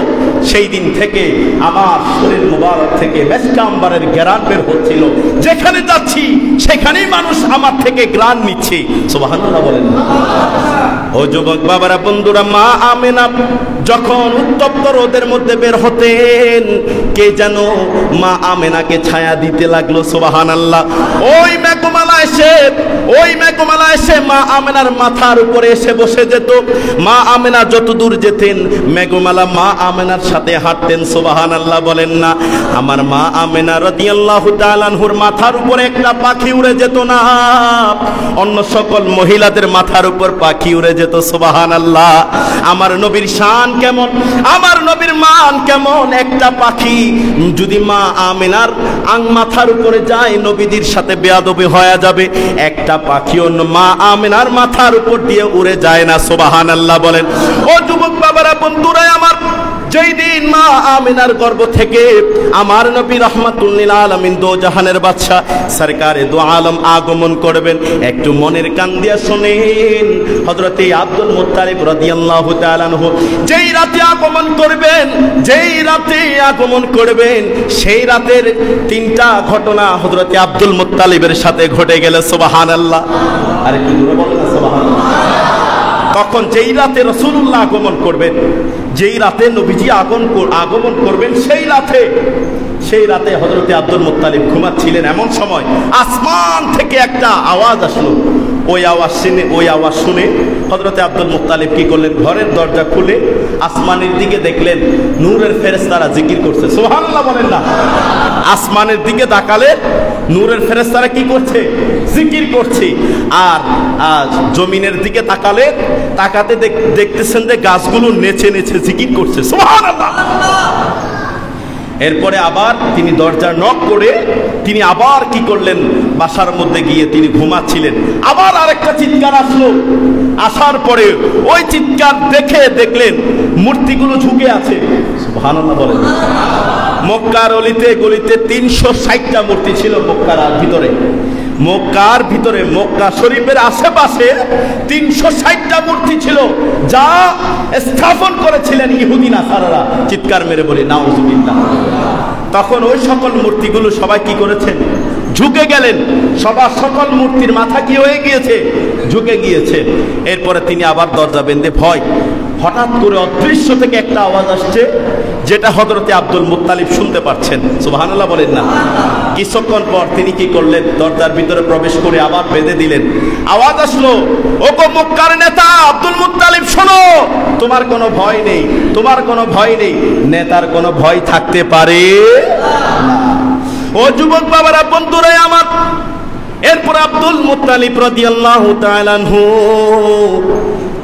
সেই দিন থেকে আমার শরীর মুবারক থেকে মেশকে আম্বারের ঘ্রাণ বের হচ্ছিল। যেখানে যাচ্ছি সেখানেই মানুষ আমার থেকে ঘ্রাণ নিচ্ছে। সুবহানাল্লাহ বলেন। ও যুবক বাবারা, বন্ধুরা, মা আমিনা যখন উত্তপ্ত রোদের মধ্যে বের হতেন, কে যেন মা আমিনাকে ছায়া দিতে লাগলো। সুবহানাল্লাহ। ওই মেঘমালা এসে মা আমিনার মাথার উপরে এসে বসে যেত। মা আমিনা যত দূর যেতেন, মেঘমালা মা আমিনার সাথে হাঁটতেন। সুবহানাল্লাহ বলেন না। আমার মা আমিনা রাদিয়াল্লাহু তাআলা আনহুর মাথার উপরে একটা পাখি উড়ে যেত না, অন্য সকল মহিলাদের মাথার উপর পাখি উড়ে যেত। সুবহানাল্লাহ। আমার নবীর শান কেমন, আমার নবীর মান কেমন। একটা পাখি যদি মা আমিনার মাথার উপরে যায় নবীদের সাথে বেয়াদবি হয়ে যাবে। একটা পাখিও মা আমিনার মাথার উপর দিয়ে উড়ে যায় না। সুবহানাল্লাহ বলেন। ও যুবক বাবারা, বন্ধুরা আমার, যেই দিন মা আমিনার গর্ভ থেকে আমার নবী রাহমাতুল লিল আলামিন দো জাহানের বাদশা সরকারে দো আলম আগমন করবেন, একটু মনের কান দিয়া শুনেন। হযরতে আব্দুল মুত্তালিব রাদিয়াল্লাহু তাআলা আনহু যেই রাতে আগমন করবেন, যেই রাতে আগমন করবেন, সেই রাতের তিনটা ঘটনা হযরতে আব্দুল মুত্তালিবের সাথে ঘটে গেল। সুবহানাল্লাহ। আরে কি জোরে বলেন না সুবহানাল্লাহ। তখন যেই রাতে রাসূলুল্লাহ আগমন করবেন, যেই রাতে নবীজি আগমন করবেন, সেই রাতে হযরতে আব্দুল মুত্তালিব ঘুমাচ্ছিলেন। এমন সময় আসমান থেকে একটা আওয়াজ আসলো। ওই আওয়াজ শুনে হযরতে আব্দুল মুত্তালিব কি করলেন, ঘরের দরজা খুলে আসমানের দিকে দেখলেন নূরের ফেরেশতারা জিকির করছে। সুবহানাল্লাহ বলেন না। আসমানের দিকে তাকালে নূরের ফেরেশতারা কি করছে, জিকির করছে। আর জমিনের দিকে তাকাতে দেখতেছেন যে গাছগুলো নেচে নেচে জিকির করছে। সুবহানাল্লাহ। এরপরে আবার তিনি দরজা নক করে তিনি আবার কি করলেন, বাসার মধ্যে গিয়ে তিনি ঘুমাচ্ছিলেন। আবার আরেকটা চিৎকার আসলো। আসার পরে ওই চিৎকার দেখলেন মূর্তিগুলো ঝুঁকে আছে। সুবহানাল্লাহ বলেন। মক্কার অলিতে গলিতে 360টা মূর্তি ছিল মক্কার ভিতরে মক্কা শরীফের আশেপাশে 360টা মূর্তি ছিল, যা স্থাপন করেছিলেন ইহুদি নাসারারা। চিৎকার মেরে বলি নাউজুবিল্লাহ। তখন ওই সকল মূর্তিগুলো সবাই কি করেছেন, ঝুঁকে গেলেন। সকল মূর্তির মাথা কি হয়ে গিয়েছে, ঝুঁকে গিয়েছে। এরপরে তিনি আবার দরজা বেঁধে হঠাৎ করে অদৃশ্য থেকে একটা আওয়াজ আসছে, যেটা হযরতে আব্দুল মুত্তালিব শুনতে পাচ্ছেন। সুবহানাল্লাহ বলেন না। কিছুক্ষণ পর তিনি কি করলেন, দরজার ভিতরে প্রবেশ করে আবার বেঁধে দিলেন। আওয়াজ আসলো, ওগো মক্কার নেতা আব্দুল মুত্তালিব, শোনো, তোমার কোনো ভয় নেই, তোমার কোনো ভয় নেই। নেতার কোনো ভয় থাকতে পারে না। ও যুবক বাবারা, বন্ধুরা আমার, এরপর আব্দুল মুত্তালিব রাদিয়াল্লাহু তাআলা আনহু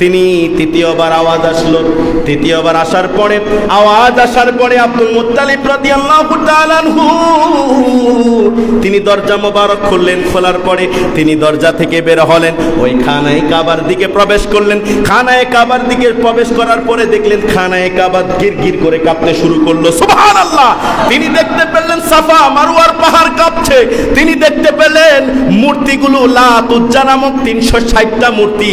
তিনি তৃতীয়বার আওয়াজ আসলো। তৃতীয়বার আসার পরে আব্দুল মুত্তালিব রাদিয়াল্লাহু তাআলা আনহু তিনি দরজা মোবারক খুললেন। খোলার পরে তিনি দরজা থেকে বের হলেন, ওই খানায়ে কাবার দিকে প্রবেশ করলেন। খানায়ে কাবার দিকে প্রবেশ করার পরে দেখলেন খানায়ে কাবা গিরগির করে কাঁপতে শুরু করলো। সুবহানাল্লাহ। তিনি দেখতে পেলেন সাফা মারওয়ার পাহাড় কাঁপছে। তিনি দেখতে পেলেন মূর্তিগুলো লাত উজ্জা নামক 360টা মূর্তি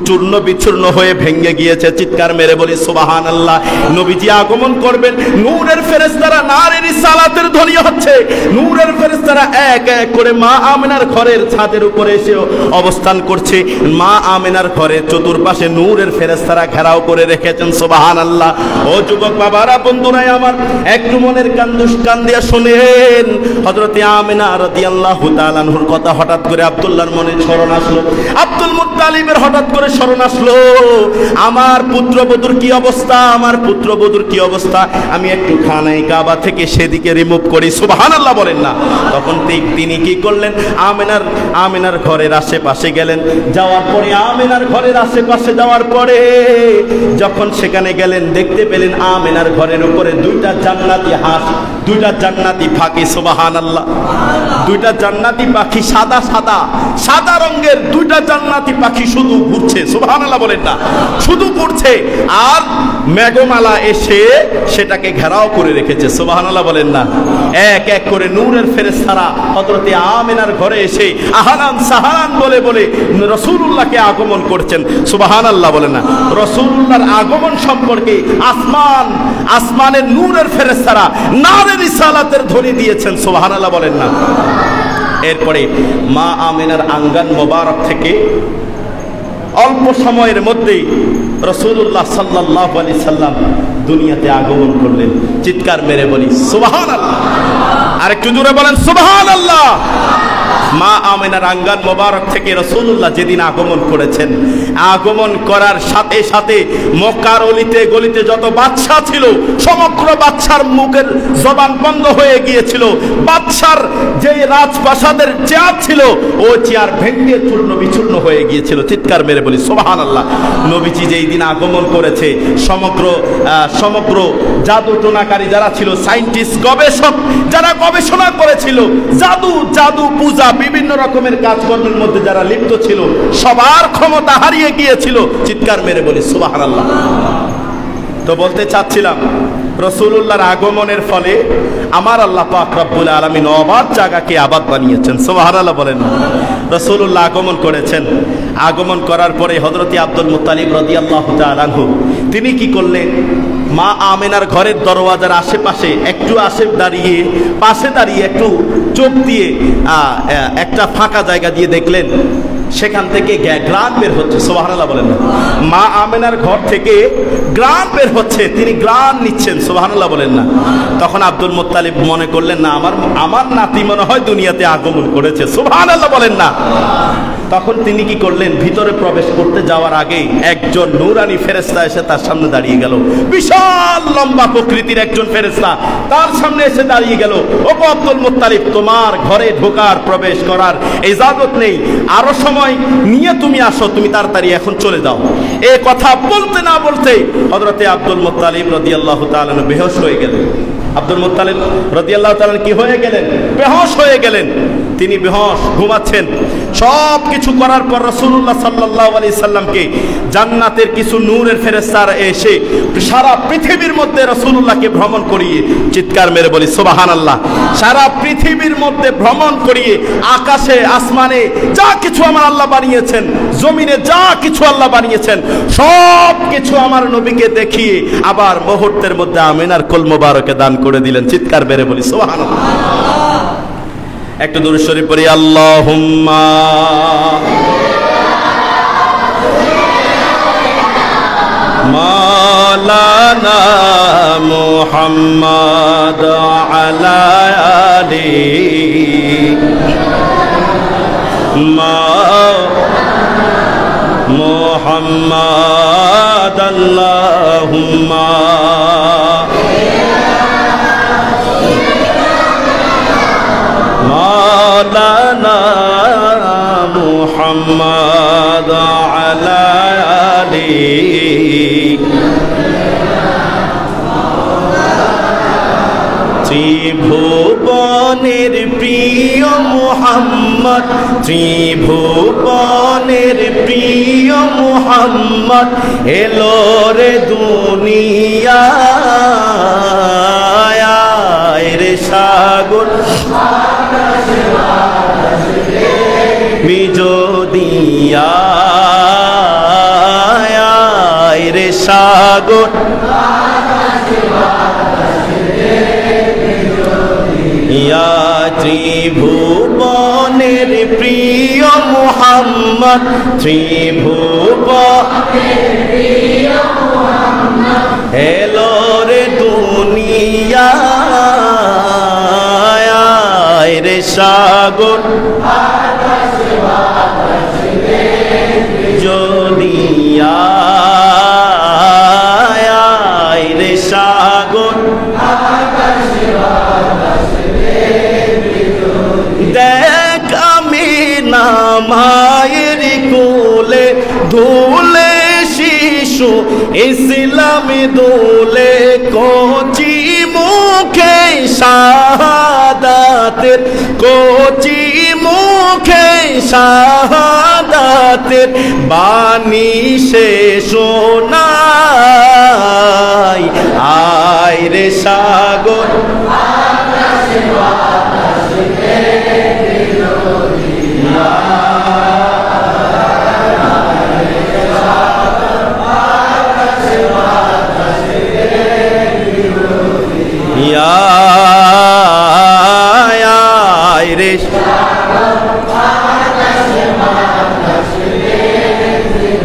চূর্ণ বিচূর্ণ হয়ে ভেঙে গিয়েছে। চিৎকার মেরে বলি সুবহানাল্লাহ। নবীজি আগমন করবেন, নূরের ফেরেশতারা নারে রিসালাতের ধ্বনি হচ্ছে। নূরের ফেরেশতারা এক এক করে মা আমিনার ঘরের ছাদের উপরে এসে অবস্থান করছে। মা আমিনার ঘরের চতুর্পাশে নূরের ফেরেশতারা ঘেরাও করে রেখেছেন। সুবহানাল্লাহ। ও যুবক বাবারা, বন্ধুরা আমার, একটু মনের কান দিয়া শুনেন। হযরতে আমিনা রাদিয়াল্লাহু তাআলা আনহুর কথা হঠাৎ করে আব্দুল্লাহর মনে স্মরণ আসলো। আব্দুল মুত্তালিবের হঠাৎ করে স্মরণ আসলো, আমার পুত্রবধূর কি অবস্থা, আমার পুত্রবধূর কি অবস্থা, আমি একটু খানায়ে কাবা থেকে সেদিকে রিমুভ করি। সুবহানাল্লাহ বলেন না। তখন তিনি কি করলেন, আমিনার ঘরের আশেপাশে গেলেন। যাওয়ার পরে আমিনার ঘরের আশেপাশে যাওয়ার পরে যখন সেখানে গেলেন, দেখতে পেলেন আমিনার ঘরের উপরে 2টা জান্নাতি হাঁস, 2টা জান্নাতি পাখি। সুবহানাল্লাহ। 2টা জান্নাতি পাখি, সাদা রঙের 2টা জান্নাতি পাখি শুধু ঘুরছে। সুবহানাল্লাহ বলেন না। শুধু ঘুরছে, আর মেঘমালা এসে সেটাকে ঘেরাও করে রেখেছে। সুবহানাল্লাহ বলেন না। এক এক করে নূরের ফেরেশতারা হযরতে আমিনার ঘরে এসে আহলান সাহলান বলে বলে রাসূলুল্লাহকে আগমন করছেন। সুবহানাল্লাহ বলেন না। রাসূলুল্লাহর আগমন সম্পর্কে আসমানের নূরের ফেরেশতারা নারে রিসালাতের ধ্বনি দিয়েছেন। সুবহানাল্লাহ বলেন না। এরপরে মা আমিনার আঙ্গান মোবারক থেকে অল্প সময়ের মধ্যেই রাসূলুল্লাহ সাল্লাল্লাহু আলাইহি সাল্লাম দুনিয়াতে আগমন করলেন। চিৎকার মেরে বলি সুবহানাল্লাহ। আরেকটু জোরে বলেন সুবহানাল্লাহ। মা আমেনার আঙ্গান মোবারক থেকে রাসূলুল্লাহ যেদিন আগমন করেছেন, আগমন করার সাথে সাথে মক্কার অলিতে গলিতে যত বাদশা ছিল সমগ্র বাদশার মুখের জবান বন্ধ হয়ে গিয়েছিল। বাদশার যে রাজপ্রাসাদের চেয়ার ছিল ও চেয়ার ভেঙে চূর্ণ বিচূর্ণ হয়ে গিয়েছিল। চিৎকার মেরে বলি সুবহানাল্লাহ। নবীজি যেই দিন আগমন করেছে সমগ্র জাদু টোনাকারী যারা ছিল, সায়েন্টিস্ট গবেষক যারা গবেষণা করেছিল, জাদু পূজা বিভিন্ন রকমের কাজকর্মের মধ্যে যারা লিপ্ত ছিল, সবার ক্ষমতা হারিয়ে গিয়েছিল। চিৎকার মেরে বলি সুবহানাল্লাহ। তো বলতে চাচ্ছিলাম রাসূলুল্লাহর আগমনের ফলে আমার আল্লাহ পাক রব্বুল আলামিন অবাধ জায়গাকে আবাদ বানিয়েছেন। সুবহানাল্লাহ বলেন। রাসূলুল্লাহ আগমন করেছেন, আগমন করার পরে হযরতে আব্দুল মুত্তালিব রাদিয়াল্লাহু তাআলা আনহু তিনি কি করলেন, মা আমেনার ঘরের দরওয়াজার আশেপাশে একটু পাশে দাঁড়িয়ে একটু চোখ দিয়ে একটা ফাঁকা জায়গা দিয়ে দেখলেন সেখান থেকে গ্রান বের হচ্ছে। সুবহানাল্লাহ বলেন না। মা আমেনার ঘর থেকে গ্রান বের হচ্ছে, তিনি গ্রান নিচ্ছেন। সুবহানাল্লাহ বলেন না। তখন আব্দুল মুত্তালিব মনে করলেন না, আমার নাতি মনে হয় দুনিয়াতে আগমন করেছে। সুবহানাল্লাহ বলেন না। তখন তিনি কি করলেন, ভিতরে প্রবেশ করতে যাওয়ার আগেই একজন নূরানি ফেরেশতা এসে তার সামনে দাঁড়িয়ে গেল। বিশাল লম্বা প্রকৃতির একজন ফেরেশতা তার সামনে এসে দাঁড়িয়ে গেল। ও আব্দুল মুত্তালিব, তোমার ঘরে ঢোকার প্রবেশ করার ইজাজত নেই, আরো সময় নিয়ে তুমি আসো, তুমি তাড়াতাড়ি এখন চলে যাও। এই কথা বলতে না বলতে হযরতে আব্দুল মুত্তালিব রাদিয়াল্লাহু তাআলা বেহুশ হয়ে গেলেন। আব্দুল মুত্তালিব রাদিয়াল্লাহু তাআলা কি হয়ে গেলেন? বেহুশ হয়ে গেলেন। তিনি বেহুশ ঘুমাচ্ছেন। সব কিছু করার পর রাসূলুল্লাহ সাল্লাল্লাহু আলাইহি সাল্লামকে জান্নাতের কিছু নূরের ফেরেশতারা এসে সারা পৃথিবীর মধ্যে রাসূলুল্লাহকে ভ্রমণ করিয়ে, চিৎকার মেরে বলি সুবহানাল্লাহ, সারা পৃথিবীর মধ্যে ভ্রমণ করিয়ে আকাশে আসমানে যা কিছু আমার আল্লাহ বানিয়েছেন, জমিনে যা কিছু আল্লাহ বানিয়েছেন সব কিছু আমার নবীকে দেখিয়ে আবার মুহূর্তের মধ্যে আমিনার কোল মোবারকে দান করে দিলেন। চিৎকার মেরে বলি সুবহানাল্লাহ। একটু দুরূদ শরীফ পড়ি। আল্লাহুম্মা মাওলানা মুহাম্মাদ আলা আলিহি মুহাম্মাদ আল্লাহুম্মা মাওলানা মুহাম্মাদ আলা আলিহি ত্রিভুবনের প্রিয় মুহাম্মদ, ত্রিভুবনের প্রিয় মুহাম্মদ এলো রে দুনিয়ায় রে সাগর বিজদিয়া রে সাগর ইয়া ত্রিভুবনের প্রিয় মুহাম্মদ, ত্রিভুবনের প্রিয় মুহাম্মদ এলো রে দুনিয়ায় রে সাগর যদিয়া রে সাগর দেখ আমি না মায়ের কোলে ধুলে শিশু ইসলামে দোলে কচি মুখে শাহাদাতের, কচি মুখে শাহাদাতের বাণী সে শোনাই আয় রে সাগর রে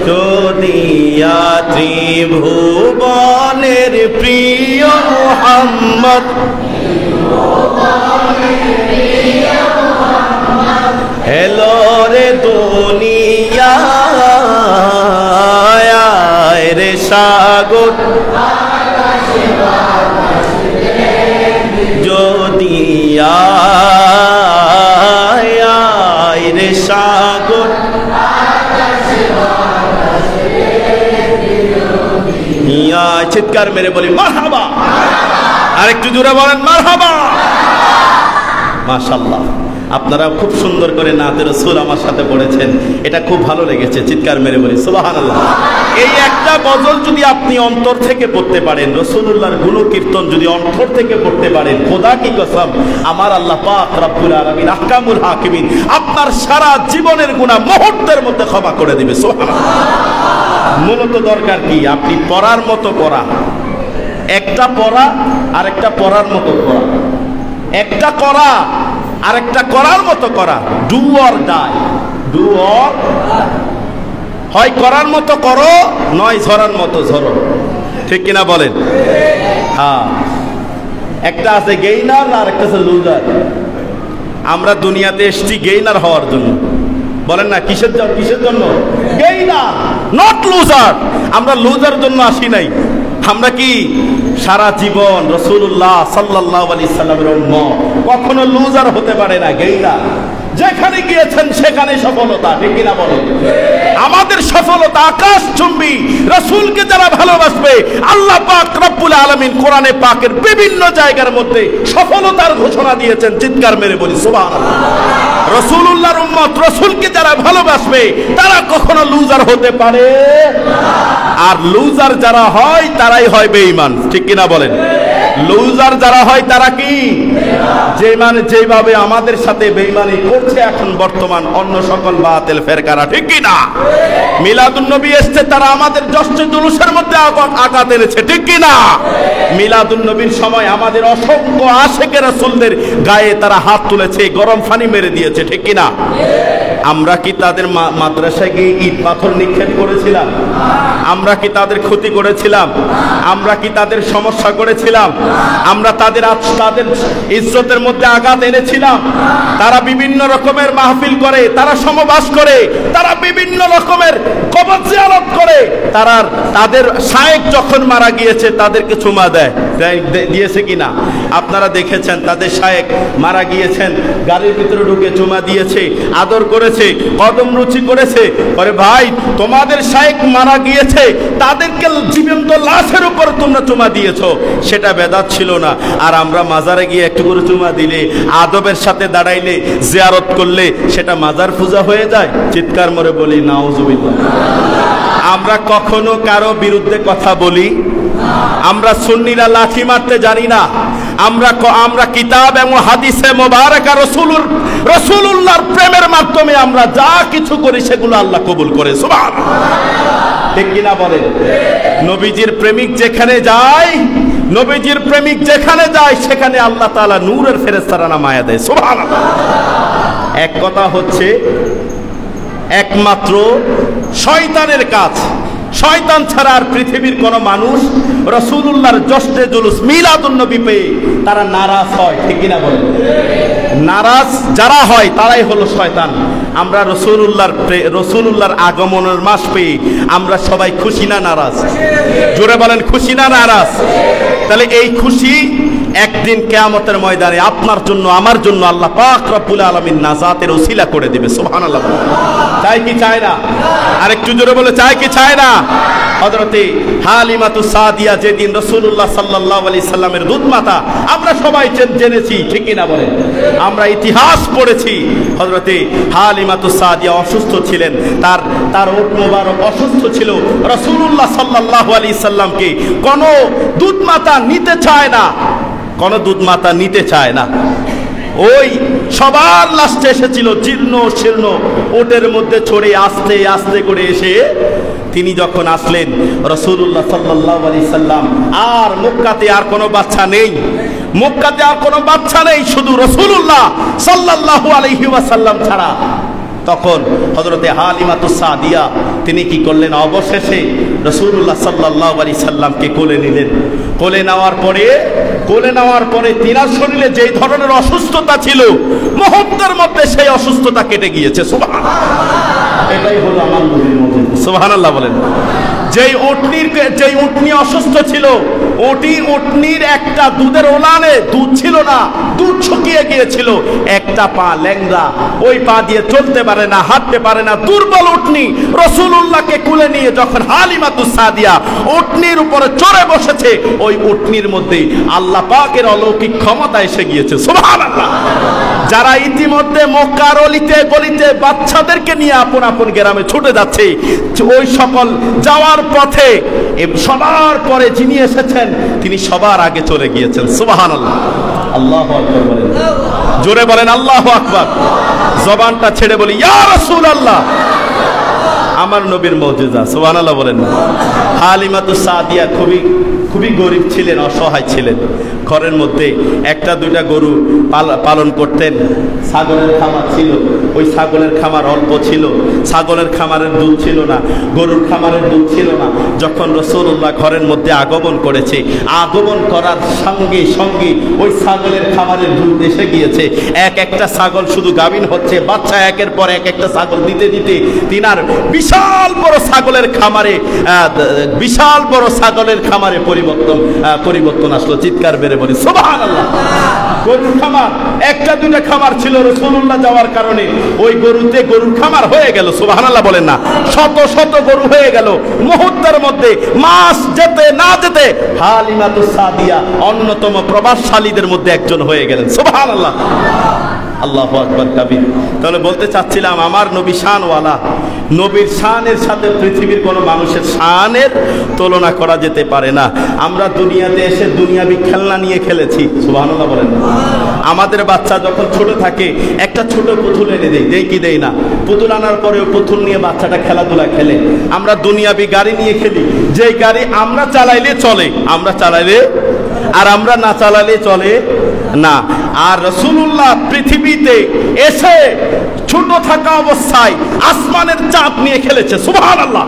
যদিয়া ত্রিভুবনের প্রিয় মুহাম্মদ এলো রে দুনিয়া রে সাগর যদি রে সাগর চিৎকার মেরে বলি মারহাবা, আরেকটু জোরে বলেন মারহাবা। মাশাআল্লাহ, আপনারা খুব সুন্দর করে নাতে রাসূল আমার সাথে পড়েছেন, এটা খুব ভালো লেগেছে। চিৎকার মেরে বলি সুবহানাল্লাহ। এই একটা গজল যদি আপনি অন্তর থেকে পড়তে পারেন, রাসূলুল্লাহর গুণকীর্তন যদি অন্তর থেকে পড়তে পারেন, খোদা কি কসম, আমার আল্লাহ পাক রব্বুল আলামিন আহকামুল হাকিমিন আপনার সারা জীবনের গুনাহ মুহূর্তের মধ্যে ক্ষমা করে দিবে। সুবহানাল্লাহ। মূলত দরকার কি? আপনি পড়ার মতো পড়া, একটা পড়া আর একটা পড়ার মতো পড়া, একটা করা আর একটা করার মতো করা। Do or die, do or, হয় করার মতো করো, নয় ঝরার মতো ঝরো। ঠিক কিনা বলেন? হ্যাঁ, একটা আছে গেইনার আর একটা আছে লুজার। আমরা দুনিয়াতে এসেছি গেইনার হওয়ার জন্য, বলেন না? কিসের জন্য? Gainer, not loser. আমরা লুজার জন্য আসি নাই। আমরা কি সারা জীবন রাসূলুল্লাহ সাল্লাল্লাহু আলাইহি সাল্লামের উম্মত, কখনো লুজার হতে পারে না, গেইনার। যেখানে গিয়েছেন সেখানে সফলতা। ঠিক কিনা বলেন? আমাদের সফলতা আকাশচুম্বী। রাসূলকে যারা ভালোবাসবে, আল্লাহ পাক রব্বুল আলামিন কোরআনে পাকের বিভিন্ন জায়গার মধ্যে সফলতার ঘোষণা দিয়েছেন। চিৎকার মেরে বলি সুবহানাল্লাহ। রাসূলুল্লাহর উম্মত, রাসূলকে যারা ভালোবাসবে তারা কখনো লুজার হতে পারে না। আর লুজার যারা হয় তারাই হয় বেঈমান। ঠিক কিনা বলেন? লুজার যারা হয় তারা কি? যেভাবে আমাদের সাথে বেঈমানি করছে এখন বর্তমান অন্য সকল বাতিল ফেরকারা। ঠিক কিনা? মিলাদুন নবী এসেছে, তারা আমাদের জশ্নে জুলুসের মধ্যে আঘাত এনেছে। ঠিক কিনা? মিলাদুন নবীর সময় আমাদের অসংখ্য আশিকে রাসূলদের গায়ে তারা হাত তুলেছে, গরম পানি মেরে দিয়েছে। ঠিক কিনা? আমরা কি তাদের মাদ্রাসায় গিয়ে ইট পাথর নিক্ষেপ করেছিলাম? আমরা কি তাদের ক্ষতি করেছিলাম? আমরা কি তাদের সমস্যা করেছিলাম? আমরা তাদের ইজ্জতের মধ্যে আঘাত এনেছিলাম? তারা বিভিন্ন রকমের মাহফিল করে, তারা সমবাস করে, তারা বিভিন্ন রকমের কবর জিয়ারত করে, তাদের শায়েখ যখন মারা গিয়েছে তাদেরকে চুমা দিয়েছে কিনা? আপনারা দেখেছেন, তাদের শায়েখ মারা গিয়েছেন, গাড়ির ভিতরে ঢুকে চুমা দিয়েছে, আদর করেছে, কদম রুচি করেছে। আরে ভাই, তোমাদের শায়েখ মারা গিয়েছে, তাদেরকে জীবন্ত লাশের উপর তোমরা চুমা দিয়েছো, সেটা বেদাত ছিল না। আর আমরা মাজারে গিয়ে একটু করে চুমা দিলে, আদবের সাথে দাঁড়াইলে, জিয়ারত করলে সেটা মাজার পূজা হয়ে যায়। চিৎকার মরে বলি নাউজুবিল্লাহ। আমরা কখনো কারো বিরুদ্ধে কথা বলি? আমরা সুন্নিরা লাঠি মারতে জানি না। আমরা কিতাব এবং হাদিসে মোবারকা রাসূলুল্লাহর প্রেমের মাধ্যমে আমরা যা কিছু করি সেগুলো আল্লাহ কবুল করে। সুবহানাল্লাহ। ঠিক কিনা বলেন? নবীজির প্রেমিক যেখানে যায়, নবীজির প্রেমিক যেখানে যায় সেখানে আল্লাহ তাআলা নূরের ফেরেশতারা নামায়া দেয়। সুবহানাল্লাহ। এক কথা হচ্ছে, একমাত্র শয়তানের কাজ, শয়তান ছাড়া আর পৃথিবীর কোন মানুষ রাসূলুল্লাহর জশ্নে জুলুস মিলাদুন নবী পেয়ে তারা নারাজ হয়। ঠিক কিনা বলেন? নারাজ যারা হয় তারাই হলো শয়তান। আমরা রাসূলুল্লাহর আগমনের মাস পেয়ে আমরা সবাই খুশি না নারাজ? জোরে বলেন, খুশি না নারাজ? তাহলে এই খুশি একদিন কিয়ামতের ময়দানে আপনার জন্য আমার জন্য আল্লাহ পাক রব্বুল আলামিন নাজাতের ওসিলা করে দিবে। সুবহানাল্লাহ। চাই কি চায় না? আরেকটু জোরে বলে, চাই কি চায় না? হযরতে হালিমাতুস সাদিয়া যেদিন রাসূলুল্লাহ সাল্লাল্লাহু আলাইহি সাল্লামের দুধ মাতা, আমরা সবাই জেনেছি। ঠিক কিনা বলে? আমরা ইতিহাস পড়েছি। হযরতে হালিমাতুস সাদিয়া অসুস্থ ছিলেন, তার ওট মোবারক অসুস্থ ছিল। রাসূলুল্লাহ সাল্লাল্লাহু আলাইহি সাল্লামকে কোন দুধ মাতা নিতে চায় না, কোন দুধ মাতা নিতে চায় না। ওই সবার লাস্টে এসেছিল জীর্ণ শীর্ণ ওটের মধ্যে চড়ে আস্তে আস্তে করে এসে তিনি যখন আসলেন, রাসূলুল্লাহ সাল্লাল্লাহু আলাইহি সাল্লাম আর মক্কাতে আর কোনো বাচ্চা নেই, মক্কাতে আর কোনো বাচ্চা নেই, শুধু রাসূলুল্লাহ সাল্লাল্লাহু আলাইহি ওয়াসাল্লাম ছাড়া। তখন হযরতে হালিমাতুস সাদিয়া তিনি কি করলেন, অবশেষে রাসূলুল্লাহ সাল্লাল্লাহু আলাইহি সাল্লামকে কোলে নিলেন। কোলে নেওয়ার পরে তিনার শরীরে যেই ধরনের অসুস্থতা ছিল, মুহূর্তের মধ্যে সেই অসুস্থতা কেটে গিয়েছে। সুবহানাল্লাহ, এটাই হলো আমার নবীর মুজিজা। সুবহানাল্লাহ বলেন। যেই উটনি অসুস্থ ছিল, উটনির একটা দুধের ওলানে দুধ ছিল না, দুধ শুকিয়ে গিয়েছিল, একটা পা ল্যাংড়া, ওই পা দিয়ে চলতে পারে না, হাঁটতে পারে না, দুর্বল উটনি রাসূলুল্লাহকে কুলে নিয়ে যখন হালিমাতুস সাদিয়া উটনির উপরে চড়ে বসেছে, ওই উটনির মধ্যে আল্লাহ পাকের অলৌকিক ক্ষমতা এসে গিয়েছে। সুবহানাল্লাহ। যারা ইতিমধ্যে মক্কার অলিতে গলিতে বাচ্চাদেরকে নিয়ে আপন আপন গ্রামে ছুটে যাচ্ছে, ওই সকল যাওয়ার পথে সবার পরে যিনি এসেছেন তিনি সবার আগে চলে গিয়েছেন। সুবহানাল্লাহ। আল্লাহু আকবার বলেন, জোরে বলেন আল্লাহু আকবার। জবানটা ছেড়ে বলি ইয়া রাসূলুল্লাহ, আমার নবীর মুজিজা। সুবহানাল্লাহ বলেন না। হালিমাতুস সাদিয়া খুবই গরিব ছিলেন, অসহায় ছিলেন। ঘরের মধ্যে একটা দুইটা গরু পালন করতেন। ছাগলের খামার ছিল, ওই ছাগলের খামার অল্প ছিল, ছাগলের খামারের দুধ ছিল না, গরুর খামারের দুধ ছিল না। যখন রাসূলুল্লাহ ঘরের মধ্যে আগমন করেছে, আগমন করার সঙ্গে সঙ্গে ওই ছাগলের খামারের দুধ এসে গিয়েছে। একটা ছাগল শুধু গাভীন হচ্ছে, বাচ্চা একের পর একটা ছাগল দিতে দিতে তিনার বিশাল বড় ছাগলের খামারে পরিবর্তন আসলো। চিৎকার বেড়ে বলি সুবহানাল্লাহ। গরুর খামার একটা দুইটা খামার ছিল, রাসূলুল্লাহ যাওয়ার কারণে ওই গরুর খামার হয়ে গেল। সুবহানাল্লাহ বলেন না। শত শত গরু হয়ে গেল। মুহূর্তের মধ্যে মাস যেতে না যেতে হালিমাতুস সাদিয়া অন্যতম প্রভাবশালীদের মধ্যে একজন হয়ে গেলেন। সুবহানাল্লাহ। আল্লাহু আকবার কাবীর। তাহলে বলতে চাচ্ছিলাম, আমার নবী শানওয়ালা, নবীর শানের সাথে পৃথিবীর কোনো মানুষের শানের তুলনা করা যেতে পারে না। আমরা দুনিয়াতে এসে দুনিয়াবি খেলনা নিয়ে খেলেছি। সুবহানাল্লাহ বলেন না। আমাদের বাচ্চা যখন ছোট থাকে একটা ছোট পুতুল এনে দেই কি দেই না, পুতুল আনার পরেও পুতুল নিয়ে বাচ্চাটা খেলাধুলা খেলে। আমরা দুনিয়াবি গাড়ি নিয়ে খেলি, যেই গাড়ি আমরা চালাইলে চলে, আর আমরা না চালালে চলে না। আর রাসূলুল্লাহ পৃথিবীতে এসে ছোট থাকা অবস্থায় আসমানের চাঁদ নিয়ে খেলেছে। সুবহানাল্লাহ।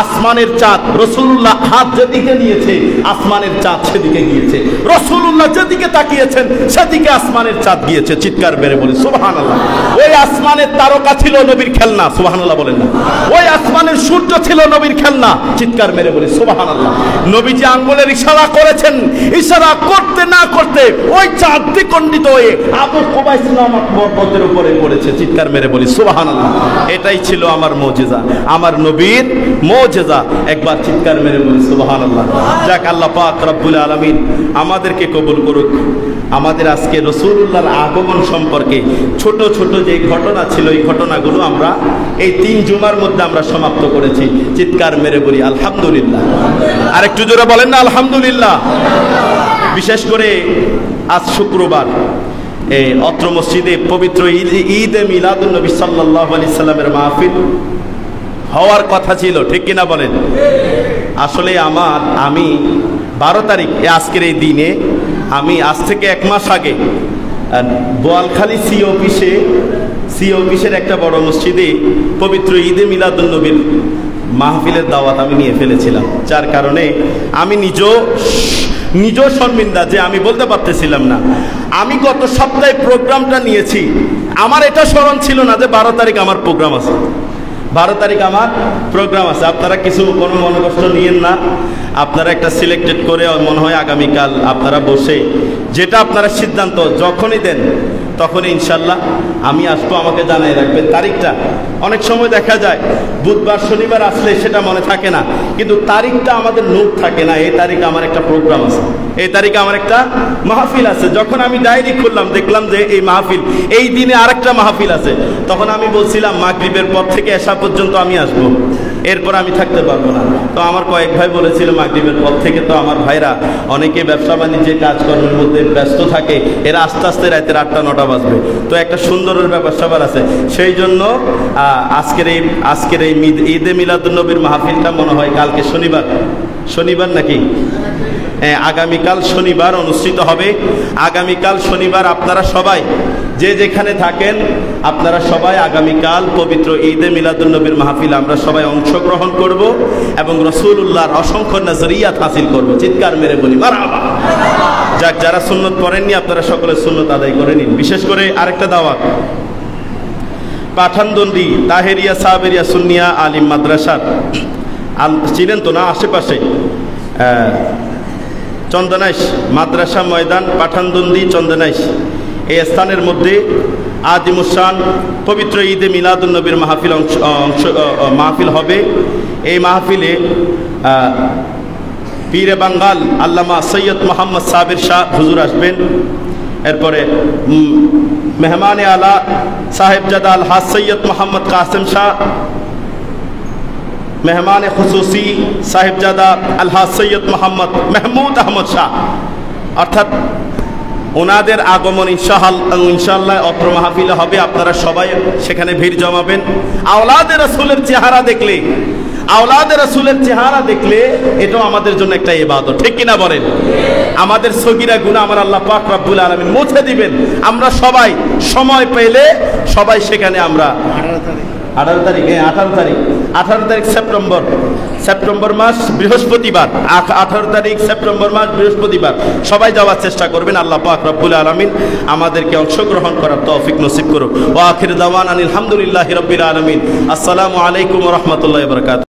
আসমানের চাঁদ, রাসূলুল্লাহ হাত যেদিকে নিয়েছে আসমানের চাঁদ সেদিকে গিয়েছে, রাসূলুল্লাহ যেদিকে তাকিয়েছেন সেদিকে আসমানের চাঁদ গিয়েছে। চিৎকার বেড়ে বলি সুবহানাল্লাহ। ওই আসমানের তারকা ছিল নবীর খেলনা। সুবহানাল্লাহ বলেন না। ওই আসমানের সূর্য ছিল নবীর খেলনা। চিৎকার মেরে বলি সুবহানাল্লাহ। নবীজি আঙ্গুলের ইশারা করেছেন, ইশারা করতে না করতে ওই চাঁদ দ্বিখণ্ডিত হয়ে আবু কুবাইস নামক পর্বতের উপরে পড়েছে। চিৎকার মেরে বলি সুবহানাল্লাহ। এটাই ছিল আমার মুজিজা, আমার নবীর মুজিজা। একবার চিৎকার মেরে বলি সুবহানাল্লাহ। যাক, আল্লাহ পাক রব্বুল আলামিন আমাদেরকে কবুল করুক। আমাদের আজকে রাসূলুল্লাহর আগমন সম্পর্কে ছোট ছোট যে ঘটনা ছিল, এই ঘটনাগুলো আমরা এই 3 জুমার মধ্যে আমরা সমাপ্ত করেছি। চিৎকার মেরে বলি আলহামদুলিল্লাহ। আর একটু জোরে বলেন না আলহামদুলিল্লাহ। বিশেষ করে আজ শুক্রবার অত্র মসজিদে পবিত্র ঈদে মিলাদুন নবী সাল্লাল্লাহু আলাইহি সাল্লামের মাহফিল হওয়ার কথা ছিল, ঠিক কিনা বলেন? আসলে আমি 12 তারিখ আজকের এই দিনে আমি আজ থেকে 1 মাস আগে বোয়ালখালী সি অফিসের একটা বড় মসজিদে পবিত্র ঈদে মিলাদুন নবীর মাহফিলের দাওয়াত আমি নিয়ে ফেলেছিলাম, যার কারণে আমি নিজেও শর্মিন্দা যে আমি বলতে পারতেছিলাম না। আমি গত সপ্তাহে প্রোগ্রামটা নিয়েছি, আমার এটা স্মরণ ছিল না যে 12 তারিখ আমার প্রোগ্রাম আছে। 12 তারিখ আমার প্রোগ্রাম আছে। আপনারা কোনো মনোকষ্ট নিয়েন না। আপনারা একটা সিলেক্টেড করে মনে হয় আগামীকাল আপনারা বসে যেটা আপনারা সিদ্ধান্ত যখনই দেন তখনই ইনশাল্লাহ আমি আসবো, আমাকে জানাই রাখবেন তারিখটা। অনেক সময় দেখা যায় বুধবার শনিবার আসলে সেটা মনে থাকে না, কিন্তু তারিখটা আমাদের নোট থাকে না। এই তারিখে আমার একটা প্রোগ্রাম আছে, এই তারিখে আমার একটা মাহফিল আছে। যখন আমি ডায়েরি খুললাম দেখলাম যে এই মাহফিল, এই দিনে আরেকটা মাহফিল আছে, তখন আমি বলছিলাম মাগরিবের পর থেকে এশা পর্যন্ত আমি আসবো, এরপর আমি থাকতে পারবো না। তো আমার কয়েক ভাই বলেছিল মাগরিবের পর থেকে তো আমার ভাইরা অনেকে ব্যবসা বাণিজ্যে কাজকর্মের মধ্যে ব্যস্ত থাকে, এরা আস্তে আস্তে রাতের 8টা-9টা বাজবে, তো একটা সুন্দরের ব্যাপার স্যাপার আছে। সেই জন্য আজকের এই ঈদে মিলাদুন নবীর মাহফিলটা মনে হয় কালকে শনিবার নাকি আগামীকাল শনিবার অনুষ্ঠিত হবে। আগামীকাল শনিবার আপনারা সবাই যে যেখানে থাকেন আপনারা সবাই আগামীকাল পবিত্র ঈদে মিলাদুন্নবীর মাহফিলে আমরা সবাই অংশগ্রহণ করব এবং রাসূলুল্লাহর অসংখ্য নজরিয়াত হাসিল করব। চিৎকার মেরে বলি মারহাবা। যাক, যারা সুন্নত পড়েননি আপনারা সকলে সুন্নত আদায় করে নিন। বিশেষ করে আরেকটা দাওয়াত, পাঠানদন্ডি তাহেরিয়া সাবেরিয়া সুন্নিয়া আলিম মাদ্রাসার, চিনেন তো না, আশেপাশে চন্দনাইশ মাদ্রাসা ময়দান, পাঠানদন্ডি চন্দনাইশ, এই স্থানের মধ্যে আজিমুসান পবিত্র ঈদে মিলাদুন্নবীর মাহফিল হবে। এই মাহফিলে পীরে বাঙ্গাল আল্লামা সৈয়দ মোহাম্মদ সাবির শাহ হুজুর আসবেন। এরপরে মেহমানে আলা সাহেবজাদা আলহাজ সৈয়দ মোহাম্মদ কাসেম শাহ, মেহমান খুসুসি সাহেবজাদা আলহাজ সৈয়দ মোহাম্মদ মেহমুদ আহমদ শাহ, অর্থাৎ ওনাদের আগমন ইনশাআল্লাহ অত্র মাহফিলে হবে। আপনারা সবাই সেখানে ভিড় জমাবেন। আওলাদে রাসূলের চেহারা দেখলে, আওলাদে রাসূলের চেহারা দেখলে এটাও আমাদের জন্য একটা ইবাদত, ঠিক কিনা বলেন? আমাদের সগীরা গুনাহ আমার আল্লাহ পাক রব্বুল আলামিন মুছে দিবেন। আমরা সবাই সময় পেলে সবাই সেখানে আমরা 18 তারিখ সেপ্টেম্বর মাস বৃহস্পতিবার, 18 তারিখ সেপ্টেম্বর মাস বৃহস্পতিবার সবাই যাওয়ার চেষ্টা করবেন। আল্লাহ পাক রব্বুল আলামিন আমাদেরকে অংশগ্রহণ করার তৌফিক নসিব করুন। ওয়া আখির দাওয়ানা আলহামদুলিল্লাহি রাব্বিল আলামিন। আসসালামু আলাইকুম ওয়া রাহমাতুল্লাহি ওয়া বারাকাতুহু।